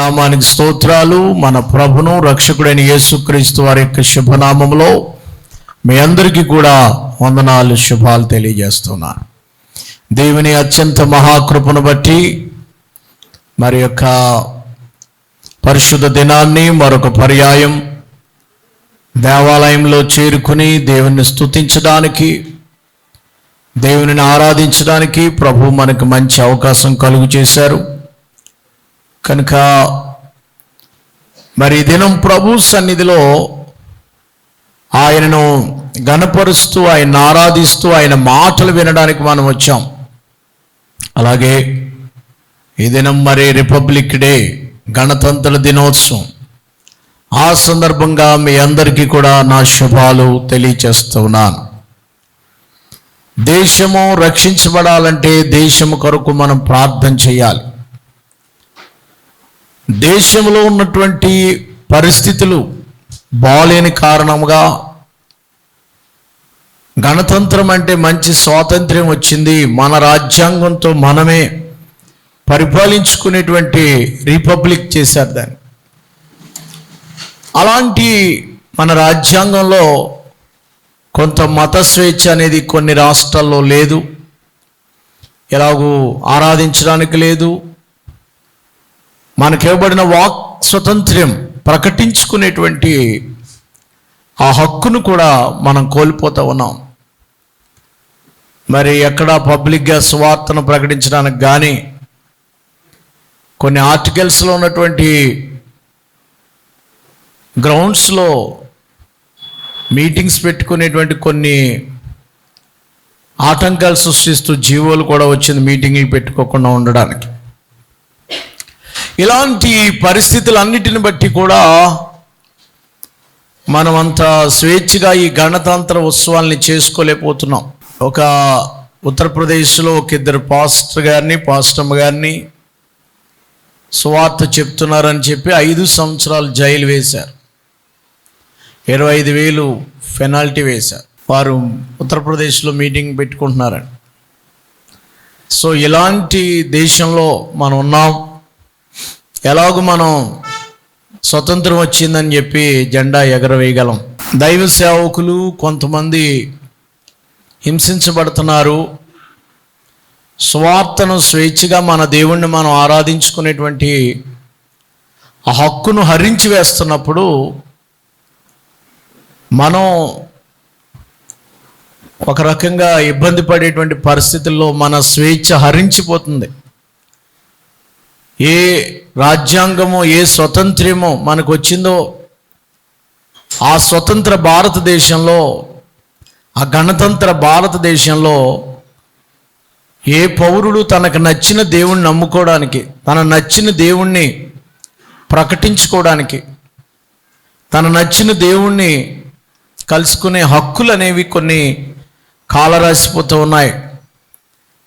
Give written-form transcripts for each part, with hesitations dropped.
నామానికి స్తోత్రాలు. మన ప్రభును రక్షకుడైన యేసుక్రీస్తు వారి యొక్క శుభనామంలో మీ అందరికీ కూడా వందనాలు, శుభాలు తెలియజేస్తున్నాను. దేవుని అత్యంత మహాకృపను బట్టి మరి యొక్క పరిశుద్ధ దినాన్ని మరొక పర్యాయం దేవాలయంలో చేరుకుని దేవుని స్తుతించడానికి, దేవునిని ఆరాధించడానికి ప్రభు మనకు మంచి అవకాశం కలుగు చేశారు. కనుక మరి దినం ప్రభు సన్నిధిలో ఆయనను గణపరుస్తూ, ఆయన ఆరాధిస్తూ, ఆయన మాటలు వినడానికి మనం వచ్చాం. అలాగే ఈ దినం మరి రిపబ్లిక్ డే, గణతంత్ర దినోత్సవం. ఆ సందర్భంగా మీ అందరికీ కూడా నా శుభాలు తెలియచేస్తున్నాను. దేశము రక్షించబడాలంటే దేశము కొరకు మనం ప్రార్థన చేయాలి. దేశంలో ఉన్నటువంటి పరిస్థితులు బాలేని కారణంగా గణతంత్రం అంటే మంచి స్వాతంత్ర్యం వచ్చింది, మన రాజ్యాంగంతో మనమే పరిపాలించుకునేటువంటి రిపబ్లిక్ చేశారు దాన్ని. అలాంటి మన రాజ్యాంగంలో కొంత మత స్వేచ్ఛ అనేది కొన్ని రాష్ట్రాల్లో లేదు, ఎలాగూ ఆరాధించడానికి లేదు. మనకి ఇవ్వబడిన వాక్ స్వతంత్ర్యం, ప్రకటించుకునేటువంటి ఆ హక్కును కూడా మనం కోల్పోతూ ఉన్నాం. మరి ఎక్కడ పబ్లిక్గా సువార్తను ప్రకటించడానికి కానీ, కొన్ని ఆర్టికల్స్లో ఉన్నటువంటి గ్రౌండ్స్లో మీటింగ్స్ పెట్టుకునేటువంటి కొన్ని ఆటంకాలు సృష్టిస్తూ జీవోలు కూడా వచ్చింది మీటింగ్లు పెట్టుకోకుండా ఉండడానికి. ఇలాంటి పరిస్థితులన్నిటిని బట్టి కూడా మనమంతా స్వేచ్ఛగా ఈ గణతంత్ర ఉత్సవాల్ని చేసుకోలేకపోతున్నాం. ఒక ఉత్తరప్రదేశ్లో ఒక ఇద్దరు పాస్టర్ గారిని సువార్త చెప్తున్నారని చెప్పి 5 సంవత్సరాలు జైలు వేశారు, 25,000 పెనాల్టీ వేశారు. వారు ఉత్తరప్రదేశ్లో మీటింగ్ పెట్టుకుంటున్నారని. సో ఇలాంటి దేశంలో మనం ఉన్నాం. ఎలాగూ మనం స్వతంత్రం వచ్చిందని చెప్పి జెండా ఎగరవేయగలం. దైవ సేవకులు కొంతమంది హింసించబడుతున్నారు. సువార్తను స్వేచ్ఛగా మన దేవుణ్ణి మనం ఆరాధించుకునేటువంటి ఆ హక్కును హరించి వేస్తున్నప్పుడు మనం ఒక రకంగా ఇబ్బంది పడేటువంటి పరిస్థితుల్లో మన స్వేచ్ఛ హరించిపోతుంది. ఏ రాజ్యాంగమో, ఏ స్వతంత్రమో మనకు వచ్చిందో ఆ స్వతంత్ర భారతదేశంలో, ఆ గణతంత్ర భారతదేశంలో ఏ పౌరుడు తనకు నచ్చిన దేవుణ్ణి నమ్ముకోవడానికి, తన నచ్చిన దేవుణ్ణి ప్రకటించుకోవడానికి, తన నచ్చిన దేవుణ్ణి కలుసుకునే హక్కులు అనేవి కొన్ని కాలరాసిపోతూ ఉన్నాయి.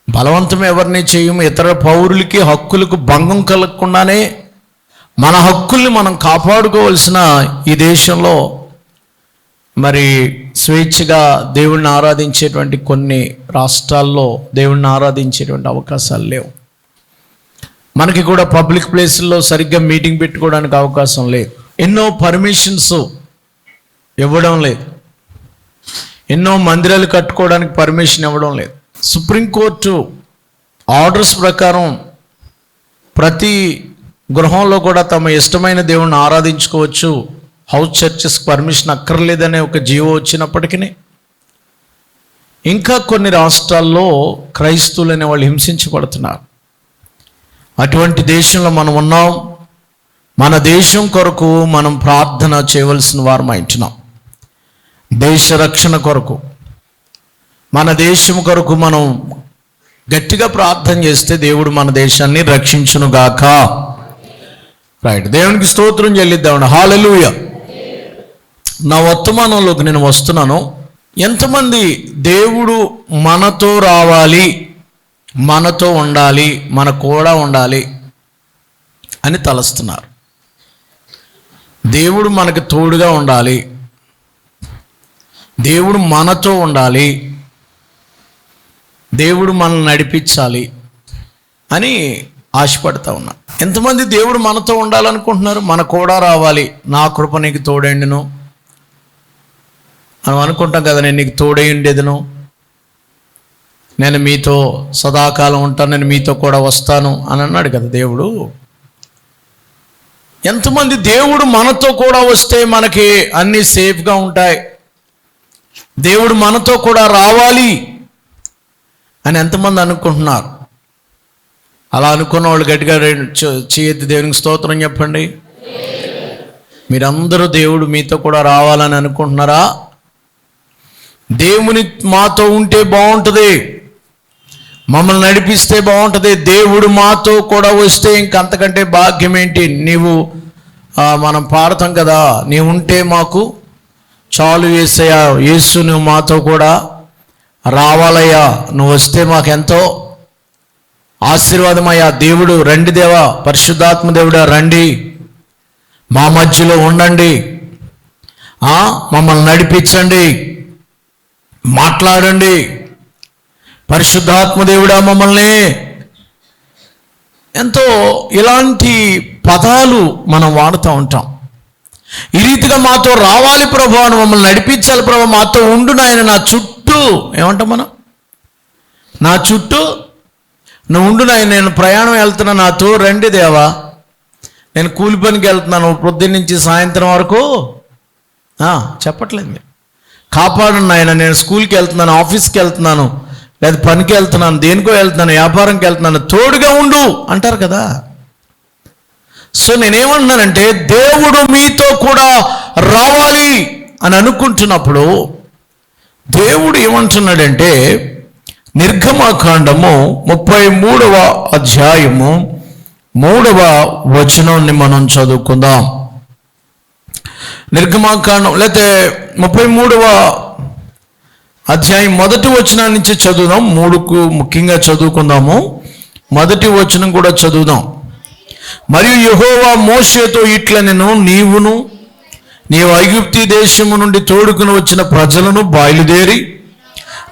బలవంతం ఎవరిని చేయము. ఇతర పౌరులకి హక్కులకు భంగం కలగకుండానే మన హక్కుల్ని మనం కాపాడుకోవాల్సిన ఈ దేశంలో మరి స్వేచ్ఛగా దేవుణ్ణి ఆరాధించేటువంటి కొన్ని రాష్ట్రాల్లో దేవుణ్ణి ఆరాధించేటువంటి అవకాశాలు లేవు. మనకి కూడా పబ్లిక్ ప్లేసుల్లో సరిగ్గా మీటింగ్ పెట్టుకోవడానికి అవకాశం లేదు. ఎన్నో పర్మిషన్స్ ఇవ్వడం లేదు, ఎన్నో మందిరాలు కట్టుకోవడానికి పర్మిషన్ ఇవ్వడం లేదు. సుప్రీంకోర్టు ఆర్డర్స్ ప్రకారం ప్రతి గృహంలో కూడా తమ ఇష్టమైన దేవుణ్ణి ఆరాధించుకోవచ్చు, హౌస్ చర్చెస్ పర్మిషన్ అక్కర్లేదనే ఒక జీవో వచ్చినప్పటికీ ఇంకా కొన్ని రాష్ట్రాల్లో క్రైస్తవులు అనే వాళ్ళు హింసించబడుతున్నారు. అటువంటి దేశంలో మనం ఉన్నాం. మన దేశం కొరకు మనం ప్రార్థన చేయవలసిన వారు ఉంటున్నాం. దేశ రక్షణ కొరకు, మన దేశం కొరకు మనం గట్టిగా ప్రార్థన చేస్తే దేవుడు మన దేశాన్ని రక్షించునుగాక. రైట్, దేవునికి స్తోత్రం చెల్లిద్దామండి. హల్లెలూయా. నా వర్తమానంలోకి నేను వస్తున్నాను. ఎంతమంది దేవుడు మనతో రావాలి, మనతో ఉండాలి, మన కూడా ఉండాలి అని తలస్తున్నారు? దేవుడు మనకు తోడుగా ఉండాలి, దేవుడు మనతో ఉండాలి, దేవుడు మనల్ని నడిపించాలి అని ఆశపడతా ఉన్నా. ఎంతమంది దేవుడు మనతో ఉండాలనుకుంటున్నారు? మన కూడా రావాలి, నా కృప నీకు తోడైండును మనం అనుకుంటాం కదా, నేను నీకు తోడై ఉండేదను, నేను మీతో సదాకాలం ఉంటాను, నేను మీతో కూడా వస్తాను అని అన్నాడు కదా దేవుడు. ఎంతమంది దేవుడు మనతో కూడా వస్తే మనకి అన్నీ సేఫ్గా ఉంటాయి, దేవుడు మనతో కూడా రావాలి అని ఎంతమంది అనుకుంటున్నారు? అలా అనుకున్న వాళ్ళు గట్టిగా చేయొద్దు, దేవునికి స్తోత్రం చెప్పండి. మీరందరూ దేవుడు మీతో కూడా రావాలని అనుకుంటున్నారా? దేవుని మాతో ఉంటే బాగుంటుంది, మమ్మల్ని నడిపిస్తే బాగుంటుంది. దేవుడు మాతో కూడా వస్తే ఇంకంతకంటే భాగ్యం ఏంటి? మనం పాడతాం కదా, నీవు ఉంటే మాకు చాలు యేసయ్యా, యేసు నువ్వు మాతో కూడా రావాలయ్యా, నువ్వు వస్తే మాకెంతో ఆశీర్వాదమయ్యా. దేవుడు రండి దేవా, పరిశుద్ధాత్మ దేవుడా రండి, మా మధ్యలో ఉండండి, మమ్మల్ని నడిపించండి, మాట్లాడండి, పరిశుద్ధాత్మ దేవుడా మమ్మల్ని. ఎంతో ఇలాంటి పదాలు మనం వాడుతూ ఉంటాం. ఈ రీతిగా మాతో రావాలి ప్రభు, అని మమ్మల్ని నడిపించాలి ప్రభు, మాతో ఉండు నాయన, నా చుట్టూ ఏమంటాం మనం, నా చుట్టూ నువ్వు ఉండు నాయన, నేను ప్రయాణం వెళ్తున్నా, నాతో రండి దేవా, నేను కూలి పనికి వెళ్తున్నాను పొద్దున్న నుంచి సాయంత్రం వరకు, చెప్పట్లేదు మీరు, కాపాడండి ఆయన, నేను స్కూల్కి వెళ్తున్నాను, ఆఫీస్కి వెళ్తున్నాను, లేదా పనికి వెళ్తున్నాను, దేనికో వెళ్తున్నాను, వ్యాపారంకి వెళ్తున్నాను, తోడుగా ఉండు అంటారు కదా. సో నేనేమంటున్నానంటే, దేవుడు మీతో కూడా రావాలి అని అనుకుంటున్నప్పుడు దేవుడు ఏమంటున్నాడంటే, నిర్గమకాండము 33వ అధ్యాయము 3వ వచనాన్ని మనం చదువుకుందాం. నిర్గమకాండం లేకపోతే 33వ అధ్యాయం 1వ వచనం నుంచి చదువుదాం. 3కు ముఖ్యంగా చదువుకుందాము, 1వ వచనం కూడా చదువుదాం. మరియు యెహోవా మోషేతో ఇట్లనెను, నీవు ఐగుప్తు దేశము నుండి తోడుకుని వచ్చిన ప్రజలను బయలుదేరి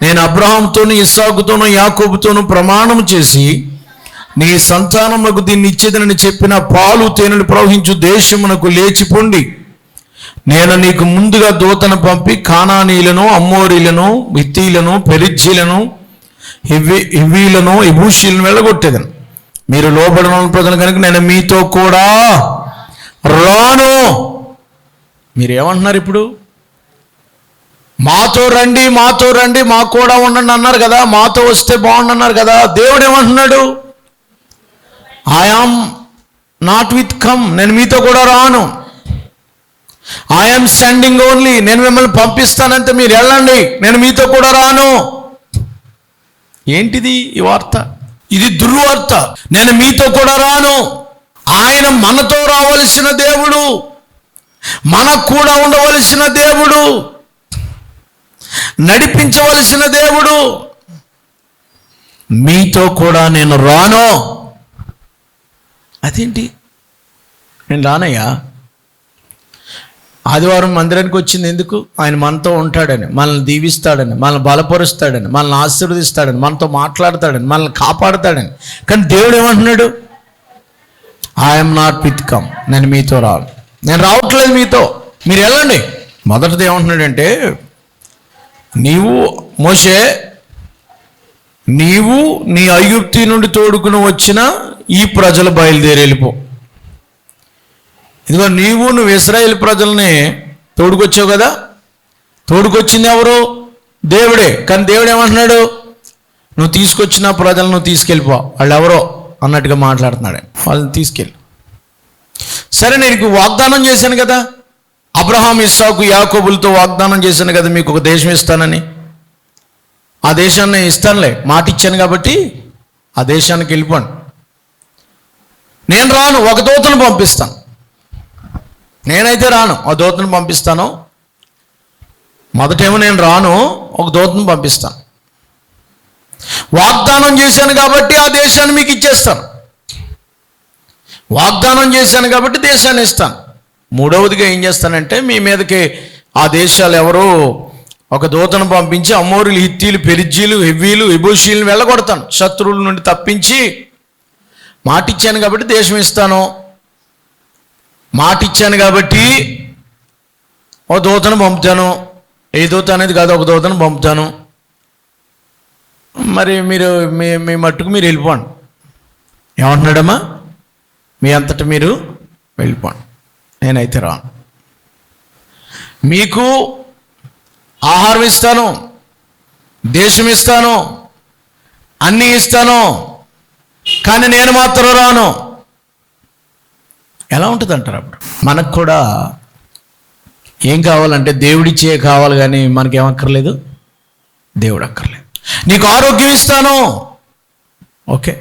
నేను అబ్రహాముతోను, ఇస్సాకుతోను, యాకోబుతోను ప్రమాణం చేసి నీ సంతానమునకు దీన్ని ఇచ్చేదనని చెప్పిన పాలు తేనెలు ప్రవహించు దేశమునకు లేచిపోండి. నేను నీకు ముందుగా దూతను పంపి కానానీయులను, అమ్మోరీలను, హిత్తీయులను, పెరిజ్జీలను, హివ్వీలను, యెబూసీయులను వెళ్ళగొట్టేదను. మీరు లోబడిన ప్రజలు కనుక నేను మీతో కూడా రాను. మీరు ఏమంటున్నారు ఇప్పుడు? మాతో రండి, మాతో రండి, మా కూడా ఉండండి అన్నారు కదా, మాతో వస్తే బాగుండు అన్నారు కదా. దేవుడు ఏమంటున్నాడు? I am not with come, నేను మీతో కూడా రాను. ఐ యామ్ సెండింగ్ ఓన్లీ, నేను మిమ్మల్ని పంపిస్తానంటే మీరు వెళ్ళండి, నేను మీతో కూడా రాను. ఏంటిది ఈ వార్త? ఇది దుర్వార్త. నేను మీతో కూడా రాను. ఆయన మనతో రావలసిన దేవుడు, మనకు కూడా ఉండవలసిన దేవుడు, నడిపించవలసిన దేవుడు. మీతో కూడా నేను రాను. అదేంటి? నేను రానయ్యా. ఆదివారం మందిరానికి వచ్చింది ఎందుకు? ఆయన మనతో ఉంటాడని, మనల్ని దీవిస్తాడని, మనల్ని బలపరుస్తాడని, మనల్ని ఆశీర్వదిస్తాడని, మనతో మాట్లాడతాడని, మనల్ని కాపాడతాడని. కానీ దేవుడు ఏమంటున్నాడు? ఐఎమ్ నాట్ విత్ కమ్, నేను మీతో రాను, నేను రావట్లేదు మీతో, మీరు వెళ్ళండి. మొదటిది ఏమంటున్నాడంటే, మోషే నీవు నీ ఐగుప్తు నుండి తోడుకుని వచ్చిన ఈ ప్రజలు బయలుదేరి వెళ్ళిపో. ఇదిగో నువ్వు ఇశ్రాయేలు ప్రజల్ని తోడుకొచ్చావు కదా, తోడుకొచ్చింది ఎవరు? దేవుడే. కానీ దేవుడు ఏమంటున్నాడు? నువ్వు తీసుకొచ్చిన ప్రజలను నువ్వు తీసుకెళ్ళిపో, వాళ్ళు ఎవరో అన్నట్టుగా మాట్లాడుతున్నాడు. వాళ్ళని తీసుకెళ్ళి, సరే నేను వాగ్దానం చేశాను కదా, అబ్రహాం, ఇస్సాకు, యాకోబులతో వాగ్దానం చేశాను కదా, మీకు ఒక దేశం ఇస్తానని. ఆ దేశాన్ని ఇస్తానులే, మాట ఇచ్చాను కాబట్టి ఆ దేశానికి వెళ్ళిపోండి. నేను రాను, ఒక దూతను పంపిస్తాను. నేనైతే రాను, ఆ దూతను పంపిస్తాను. మొదటేమో నేను రాను, ఒక దూతను పంపిస్తాను. వాగ్దానం చేశాను కాబట్టి ఆ దేశాన్ని మీకు ఇచ్చేస్తాను. వాగ్దానం చేశాను కాబట్టి దేశాన్ని ఇస్తాను. మూడవదిగా ఏం చేస్తానంటే, మీ మీదకి ఆ దేశాలు ఎవరో ఒక దూతను పంపించి అమోరీలు, హిత్తీలు, పెరిజ్జీలు, హివ్వీలు, యెబూసీయులను వెళ్ళగొడతాను. శత్రువుల నుండి తప్పించి మాట ఇచ్చాను కాబట్టి దేశం ఇస్తాను, మాట ఇచ్చాను కాబట్టి ఓ దూతను పంపుతాను, ఏ దూత అనేది కాదు, ఒక దూతను పంపుతాను, మరి మీరు మీ మట్టుకు మీరు వెళ్ళిపోండి. ఏమంటున్నాడమ్మా? మీ అంతటా మీరు వెళ్ళిపోండి, నేనైతే రాను. మీకు ఆహారం ఇస్తాను, దేశం ఇస్తాను, అన్నీ ఇస్తాను, కానీ నేను మాత్రం రాను. ఎలా ఉంటుంది అంటారు? అప్పుడు మనకు కూడా ఏం కావాలంటే దేవుడిచ్చే కావాలి, కానీ మనకేమక్కర్లేదు, దేవుడు అక్కర్లేదు. నీకు ఆరోగ్యం ఇస్తాను, ఓకే.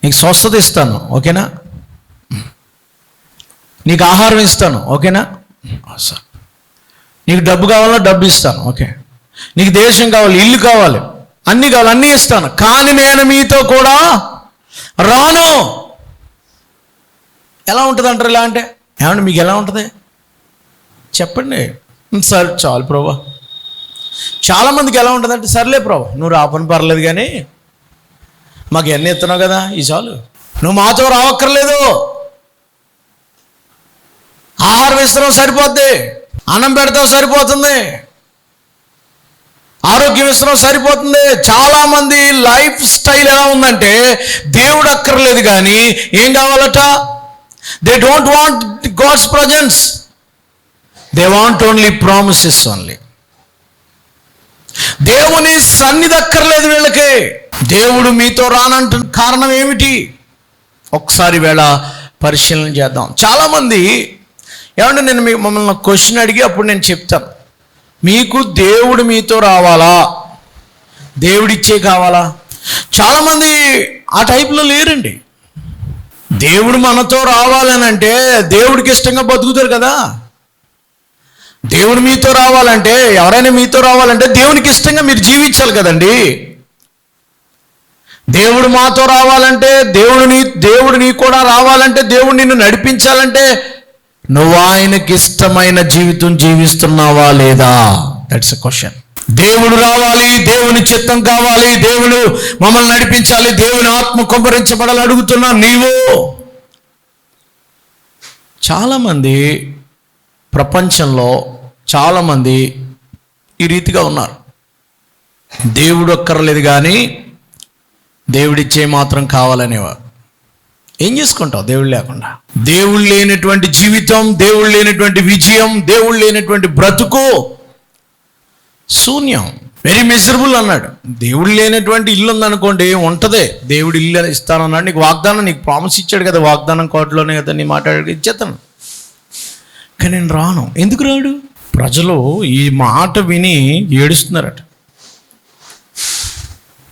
నీకు స్వస్థత ఇస్తాను, ఓకేనా. నీకు ఆహారం ఇస్తాను, ఓకేనా. సార్ నీకు డబ్బు కావాలా, డబ్బు ఇస్తాను, ఓకే. నీకు దేశం కావాలి, ఇల్లు కావాలి, అన్నీ కావాలి, అన్నీ ఇస్తాను, కానీ నేను మీతో కూడా రాను. ఎలా ఉంటుంది అంటారు? ఇలా అంటే ఏమంటే మీకు ఎలా ఉంటుంది చెప్పండి. సరే చాలు ప్రభా. చాలామందికి ఎలా ఉంటుందంటే, సర్లే ప్రభా నువ్వు రాపని పర్లేదు, కానీ మాకు ఎన్ని ఎత్తున్నావు కదా, ఈ చాలు, నువ్వు మాతో రావక్కర్లేదు, ఆహారం ఇస్తున్నావు సరిపోద్ది, అన్నం పెడతావు సరిపోతుంది, ఆరోగ్యం ఇస్తున్నావు సరిపోతుంది. చాలామంది లైఫ్ స్టైల్ ఎలా ఉందంటే, దేవుడు అక్కర్లేదు కానీ ఏం కావాలట? They don't want God's presence, they want only promises only. దేవుని సన్నిధి అక్కర్లేదు వీళ్ళకి. దేవుడు మీతో రానంటున్న కారణం ఏమిటి? ఒకసారి వేళ పరిశీలన చేద్దాం. చాలామంది ఏమంటే, నేను మమ్మల్ని క్వశ్చన్ అడిగి అప్పుడు నేను చెప్తాను. మీకు దేవుడు మీతో రావాలా, దేవుడిచ్చే కావాలా? చాలామంది ఆ టైప్లో లేరండి. దేవుడు మనతో రావాలని అంటే దేవుడికి ఇష్టంగా బతుకుతారు కదా. దేవుడు మీతో రావాలంటే, ఎవరైనా మీతో రావాలంటే దేవునికి ఇష్టంగా మీరు జీవించాలి కదండి. దేవుడు మాతో రావాలంటే, దేవుడు నీ కూడా రావాలంటే, దేవుడు నిన్ను నడిపించాలంటే నువ్వు ఆయనకి ఇష్టమైన జీవితం జీవిస్తున్నావా లేదా? That's a question. దేవుడు రావాలి, దేవుని చిత్తం కావాలి, దేవుడు మమ్మల్ని నడిపించాలి, దేవుని ఆత్మ కుమ్మరించబడాలి అడుగుతున్నా నీవు. చాలామంది ప్రపంచంలో చాలామంది ఈ రీతిగా ఉన్నారు. దేవుడు అక్కర్లేదు కానీ దేవుడిచ్చే మాత్రం కావాలనేవారు. ఏం చేసుకుంటావు దేవుడు లేకుండా? దేవుడు లేనటువంటి జీవితం, దేవుడు లేనటువంటి విజయం, దేవుడు లేనటువంటి బ్రతుకు శూన్యం, వెరీ మిజరబుల్ అన్నాడు. దేవుడు లేనటువంటి ఇల్లు ఉందనుకోండి, ఉంటదే. దేవుడు ఇల్లు ఇస్తానన్నాడు, నీకు వాగ్దానం, నీకు ప్రామిస్ ఇచ్చాడు కదా, వాగ్దానం కోటలోనే కదా నీ మాట్లాడి ఇచ్చేతాను, కానీ నేను రాను. ఎందుకు రాడు? ప్రజలు ఈ మాట విని ఏడుస్తున్నారట.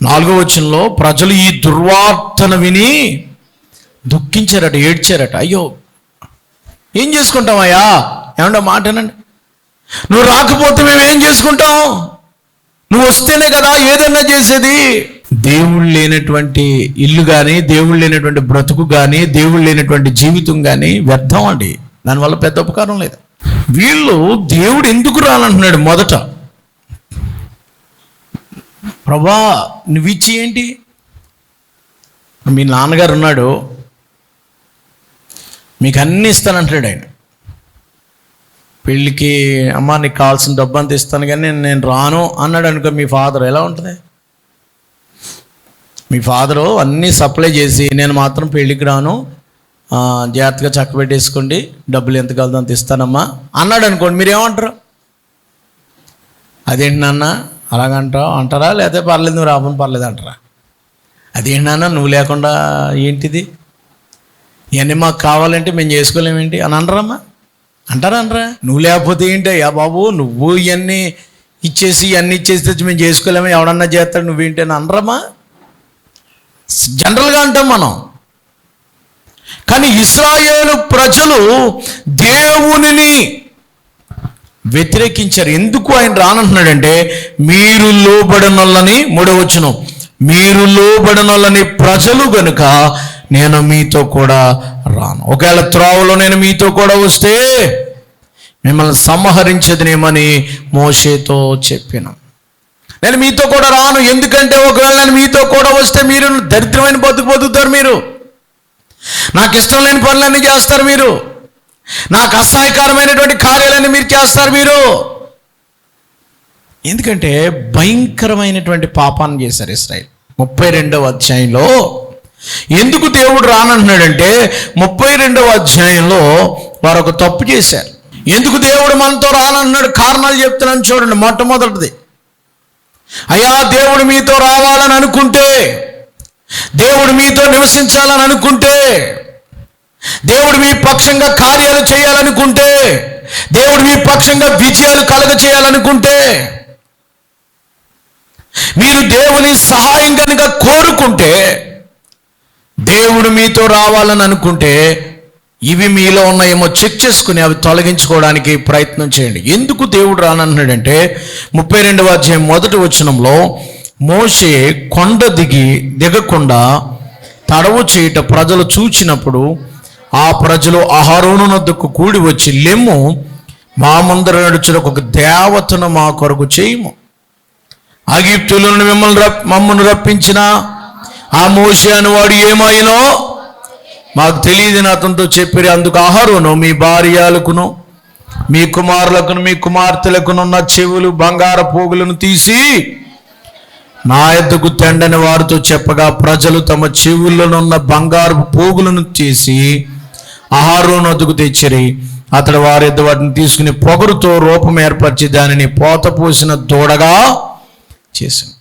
4వ వచనంలో ప్రజలు ఈ దుర్వార్తను విని దుఃఖించారట, ఏడ్చారట. అయ్యో ఏం చేసుకుంటామయ్యా? ఏమంటే మాట అనండి, నువ్వు రాకపోతే మేము ఏం చేసుకుంటాం? నువ్వు వస్తేనే కదా ఏదైనా చేసేది. దేవుడు లేనటువంటి ఇల్లు కానీ, దేవుడు లేనటువంటి బ్రతుకు కానీ, దేవుడు లేనటువంటి జీవితం కానీ వ్యర్థం అండి. దానివల్ల పెద్ద ఉపకారం లేదు. వీళ్ళు దేవుడు ఎందుకు రానంటున్నాడు? మొదట ప్రభా నువ్వు ఇచ్చి ఏంటి? మీ నాన్నగారు ఉన్నాడు, మీకు అన్నీ ఇస్తానంటాడు ఆయన. పెళ్ళికి అమ్మ నీకు కావాల్సిన డబ్బు అంతా ఇస్తాను కానీ నేను రాను అన్నాడు అనుకో, మీ ఫాదర్ ఎలా ఉంటుంది? మీ ఫాదరు అన్నీ సప్లై చేసి నేను మాత్రం పెళ్ళికి రాను, జాగ్రత్తగా చక్కబెట్టేసుకోండి, డబ్బులు ఎంత కావాలో అంత ఇస్తానమ్మా అన్నాడు అనుకోండి, మీరేమంటారు? అదేంటి నాన్న అంటారా? లేకపోతే పర్లేదు నువ్వు రాబోని పర్లేదు అంటారా? అదేంటి నాన్న నువ్వు లేకుండా ఏంటిది, ఇవన్నీ మాకు కావాలంటే మేము చేసుకోలేమేంటి అని అనరమ్మా? అంటారా? నువ్వు లేకపోతే ఏంటి అయ్యా బాబు, నువ్వు ఇవన్నీ ఇచ్చేసి తెచ్చి మేము చేసుకోలేమో, ఎవడన్నా చేస్తాడు, నువ్వేంటి అని అనరమ్మా? జనరల్గా అంటాం మనం. కానీ ఇశ్రాయేలు ప్రజలు దేవునిని వ్యతిరేకించారు. ఎందుకు ఆయన రానంటున్నాడంటే, మీరు లోబడనొల్లని, 3వ వచనం, మీరు లోబడనొల్లని ప్రజలు గనుక నేను మీతో కూడా రాను. ఒకవేళ త్రోవలో నేను మీతో కూడా వస్తే మిమ్మల్ని సంహరించదనేమని మోషేతో చెప్పినాం. నేను మీతో కూడా రాను, ఎందుకంటే ఒకవేళ నేను మీతో కూడా వస్తే మీరు దరిద్రమైన బతుకుతారు. మీరు నాకు ఇష్టం లేని పనులన్నీ చేస్తారు మీరు, నాకు అసహాయకరమైనటువంటి కార్యాలన్నీ మీరు చేస్తారు మీరు. ఎందుకంటే భయంకరమైనటువంటి పాపాన్ని చేశారు ఇశ్రాయేలు. 32వ అధ్యాయంలో ఎందుకు దేవుడు రానంటున్నాడంటే 32వ అధ్యాయంలో వారు ఒక తప్పు చేశారు. ఎందుకు దేవుడు మనతో రానంటున్నాడు కారణాలు చెప్తున్నాను చూడండి. మొట్టమొదటిది, అయ్యా దేవుడు మీతో రావాలని అనుకుంటే, దేవుడు మీతో నివసించాలని అనుకుంటే, దేవుడు మీ పక్షంగా కార్యాలు చేయాలనుకుంటే, దేవుడు మీ పక్షంగా విజయాలు కలగ చేయాలనుకుంటే, మీరు దేవుని సహాయం కనుక కోరుకుంటే, దేవుడు మీతో రావాలని అనుకుంటే, ఇవి మీలో ఉన్నాయేమో చెక్ చేసుకుని అవి తొలగించుకోవడానికి ప్రయత్నం చేయండి. ఎందుకు దేవుడు రానంటున్నాడంటే 32వ అధ్యాయం 1వ వచనంలో మోషే కొండ దిగకుండా తడవు చేయుట ప్రజలు చూచినప్పుడు ఆ ప్రజలు అహరోను వద్దకు కూడి వచ్చి, లెమ్ము మా ముందర నడుచుటకు ఒక దేవతను మా కొరకు చేయము. ఐగుప్తులను మమ్మల్ని రప్పించిన ఆ మోషే అనువాడు ఏమైనో మాకు తెలియదని అతనితో చెప్పిరి. అందుకు అహరోను మీ భార్యలకును మీ కుమారులకును మీ కుమార్తెలకును ఉన్న చెవులు బంగారు పోగులను తీసి నా యొద్దకు తెండని వారితో చెప్పగా, ప్రజలు తమ చెవుల్లోనున్న బంగారు పోగులను తీసి అహరోను వద్దకు తెచ్చిరి. అతడు వారి యొద్ద వాటిని తీసుకుని పొగరుతో రూపం ఏర్పరిచి దానిని పోత పోసిన దూడగా చేశాను.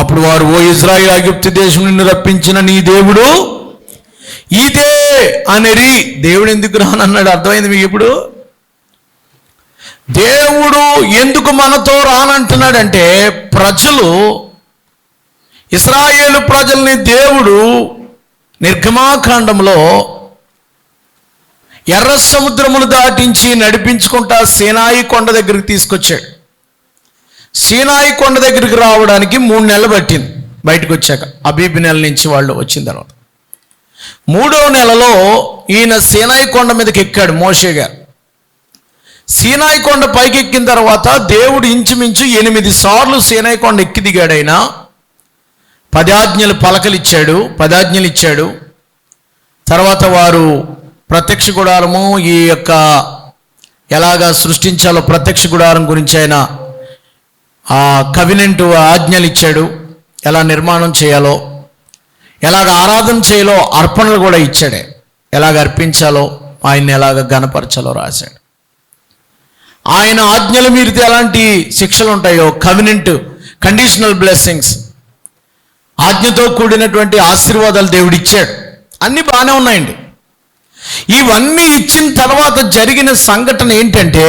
అప్పుడు వారు, ఓ ఇశ్రాయేలు, ఐగుప్తు దేశం నిన్ను రప్పించిన నీ దేవుడు ఇదే అనిరి. దేవుడు ఎందుకు రానన్నాడు అర్థమైంది మీకు ఇప్పుడు? దేవుడు ఎందుకు మనతో రానంటున్నాడంటే, ప్రజలు ఇశ్రాయేలు ప్రజల్ని దేవుడు నిర్గమాకాండంలో ఎర్ర సముద్రమును దాటించి నడిపించుకుంటా సీనాయి కొండ దగ్గరికి తీసుకొచ్చాడు. సీనాయి కొండ దగ్గరికి రావడానికి 3 నెలలు పట్టింది బయటకు వచ్చాక. అబీబ్ నెల నుంచి వాళ్ళు వచ్చిన తర్వాత 3వ నెలలో ఈయన సీనాయి కొండ మీదకి ఎక్కాడు మోషే గారు. సీనాయి కొండ పైకి ఎక్కిన తర్వాత దేవుడు ఇంచుమించు 8 సార్లు సీనాయి కొండ ఎక్కి దిగాడు. ఆయన 10 ఆజ్ఞలు పలకలిచ్చాడు, 10 ఆజ్ఞలు ఇచ్చాడు. తర్వాత వారు ప్రత్యక్ష గుడారము ఈ యొక్క ఎలాగా సృష్టించాలో ప్రత్యక్ష గుడారం గురించి ఆయన ఆ కవినెంట్ ఆజ్ఞలు ఇచ్చాడు. ఎలా నిర్మాణం చేయాలో, ఎలాగ ఆరాధన చేయాలో అర్పణలు కూడా ఇచ్చాడే. ఎలాగ అర్పించాలో, ఆయన్ని ఎలాగ గణపరచాలో రాశాడు. ఆయన ఆజ్ఞలు మీరితే ఎలాంటి శిక్షలు ఉంటాయో, కవినెంట్ కండిషనల్ బ్లెస్సింగ్స్, ఆజ్ఞతో కూడినటువంటి ఆశీర్వాదాలు దేవుడు ఇచ్చాడు. అన్నీ బాగానే ఉన్నాయండి. ఇవన్నీ ఇచ్చిన తర్వాత జరిగిన సంఘటన ఏంటంటే,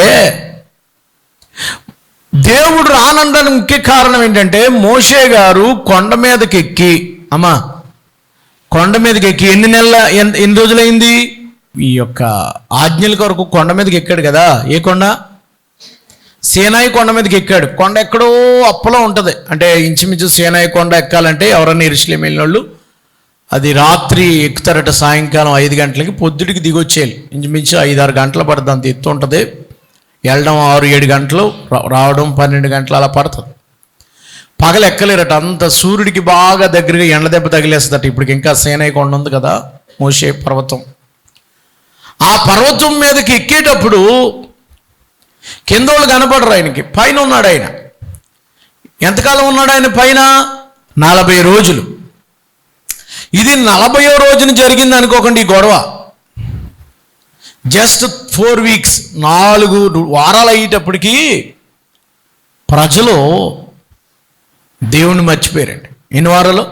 దేవుడు రానండానికి ముఖ్య కారణం ఏంటంటే, మోషే గారు కొండ మీదకి ఎక్కి ఎన్ని రోజులైంది? ఈ యొక్క ఆజ్ఞల కొరకు కొండ మీదకి ఎక్కాడు కదా. ఏ కొండ? సీనాయి కొండ మీదకి ఎక్కాడు. కొండ ఎక్కడో అప్పలో ఉంటుంది. అంటే ఇంచుమించు సీనాయి కొండ ఎక్కాలంటే ఎవరన్నా యెరూషలేము వెళ్ళిన వాళ్ళు అది రాత్రి ఎక్కుతారట. సాయంకాలం 5 గంటలకి, పొద్దుటికి దిగొచ్చేయాలి. ఇంచుమించు 5-6 గంటలు పడుతుంది. అంత ఎత్తు ఉంటుంది. వెళ్ళడం 6-7 గంటలు, రావడం 12 గంటలు అలా పడుతుంది. పగలు ఎక్కలేరట, అంత సూర్యుడికి బాగా దగ్గరగా ఎండ దెబ్బ తగిలేస్తుందట. ఇప్పటికి ఇంకా సీనాయి కొండ ఉంది కదా, మోషే పర్వతం. ఆ పర్వతం మీదకి ఎక్కేటప్పుడు కిందోళ్ళు కనపడరు ఆయనకి. పైన ఉన్నాడు ఆయన. ఎంతకాలం ఉన్నాడు ఆయన పైన? 40 రోజులు. ఇది 40వ రోజున జరిగింది అనుకోకండి ఈ గొడవ. జస్ట్ 4 వీక్స్, 4 వారాలు అయ్యేటప్పటికి ప్రజలు దేవుణ్ణి మర్చిపోయారండి. ఎన్ని వారాలు?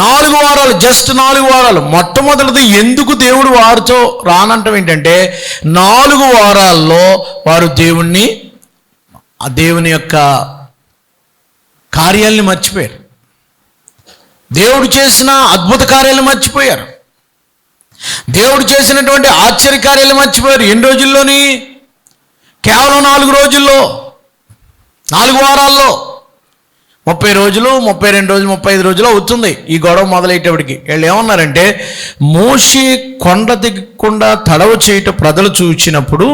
4 వారాలు. జస్ట్ 4 వారాలు. మొట్టమొదటిది ఎందుకు దేవుడు వారితో రానంటం ఏంటంటే, 4 వారాల్లో వారు దేవుని యొక్క కార్యాలని మర్చిపోయారు. దేవుడు చేసిన అద్భుత కార్యాలను మర్చిపోయారు. దేవుడు చేసినటువంటి ఆశ్చర్య కార్యాలు మర్చిపోయారు. ఎన్ని రోజుల్లోని? కేవలం 4 రోజుల్లో, 4 వారాల్లో. 30 రోజులు, 32 రోజులు, 35 రోజులు అవుతుంది ఈ గొడవ మొదలయ్యేటప్పటికి. వీళ్ళు ఏమన్నారంటే, మోషే కొండ దిగకుండా తడవ చేయట ప్రజలు చూచినప్పుడు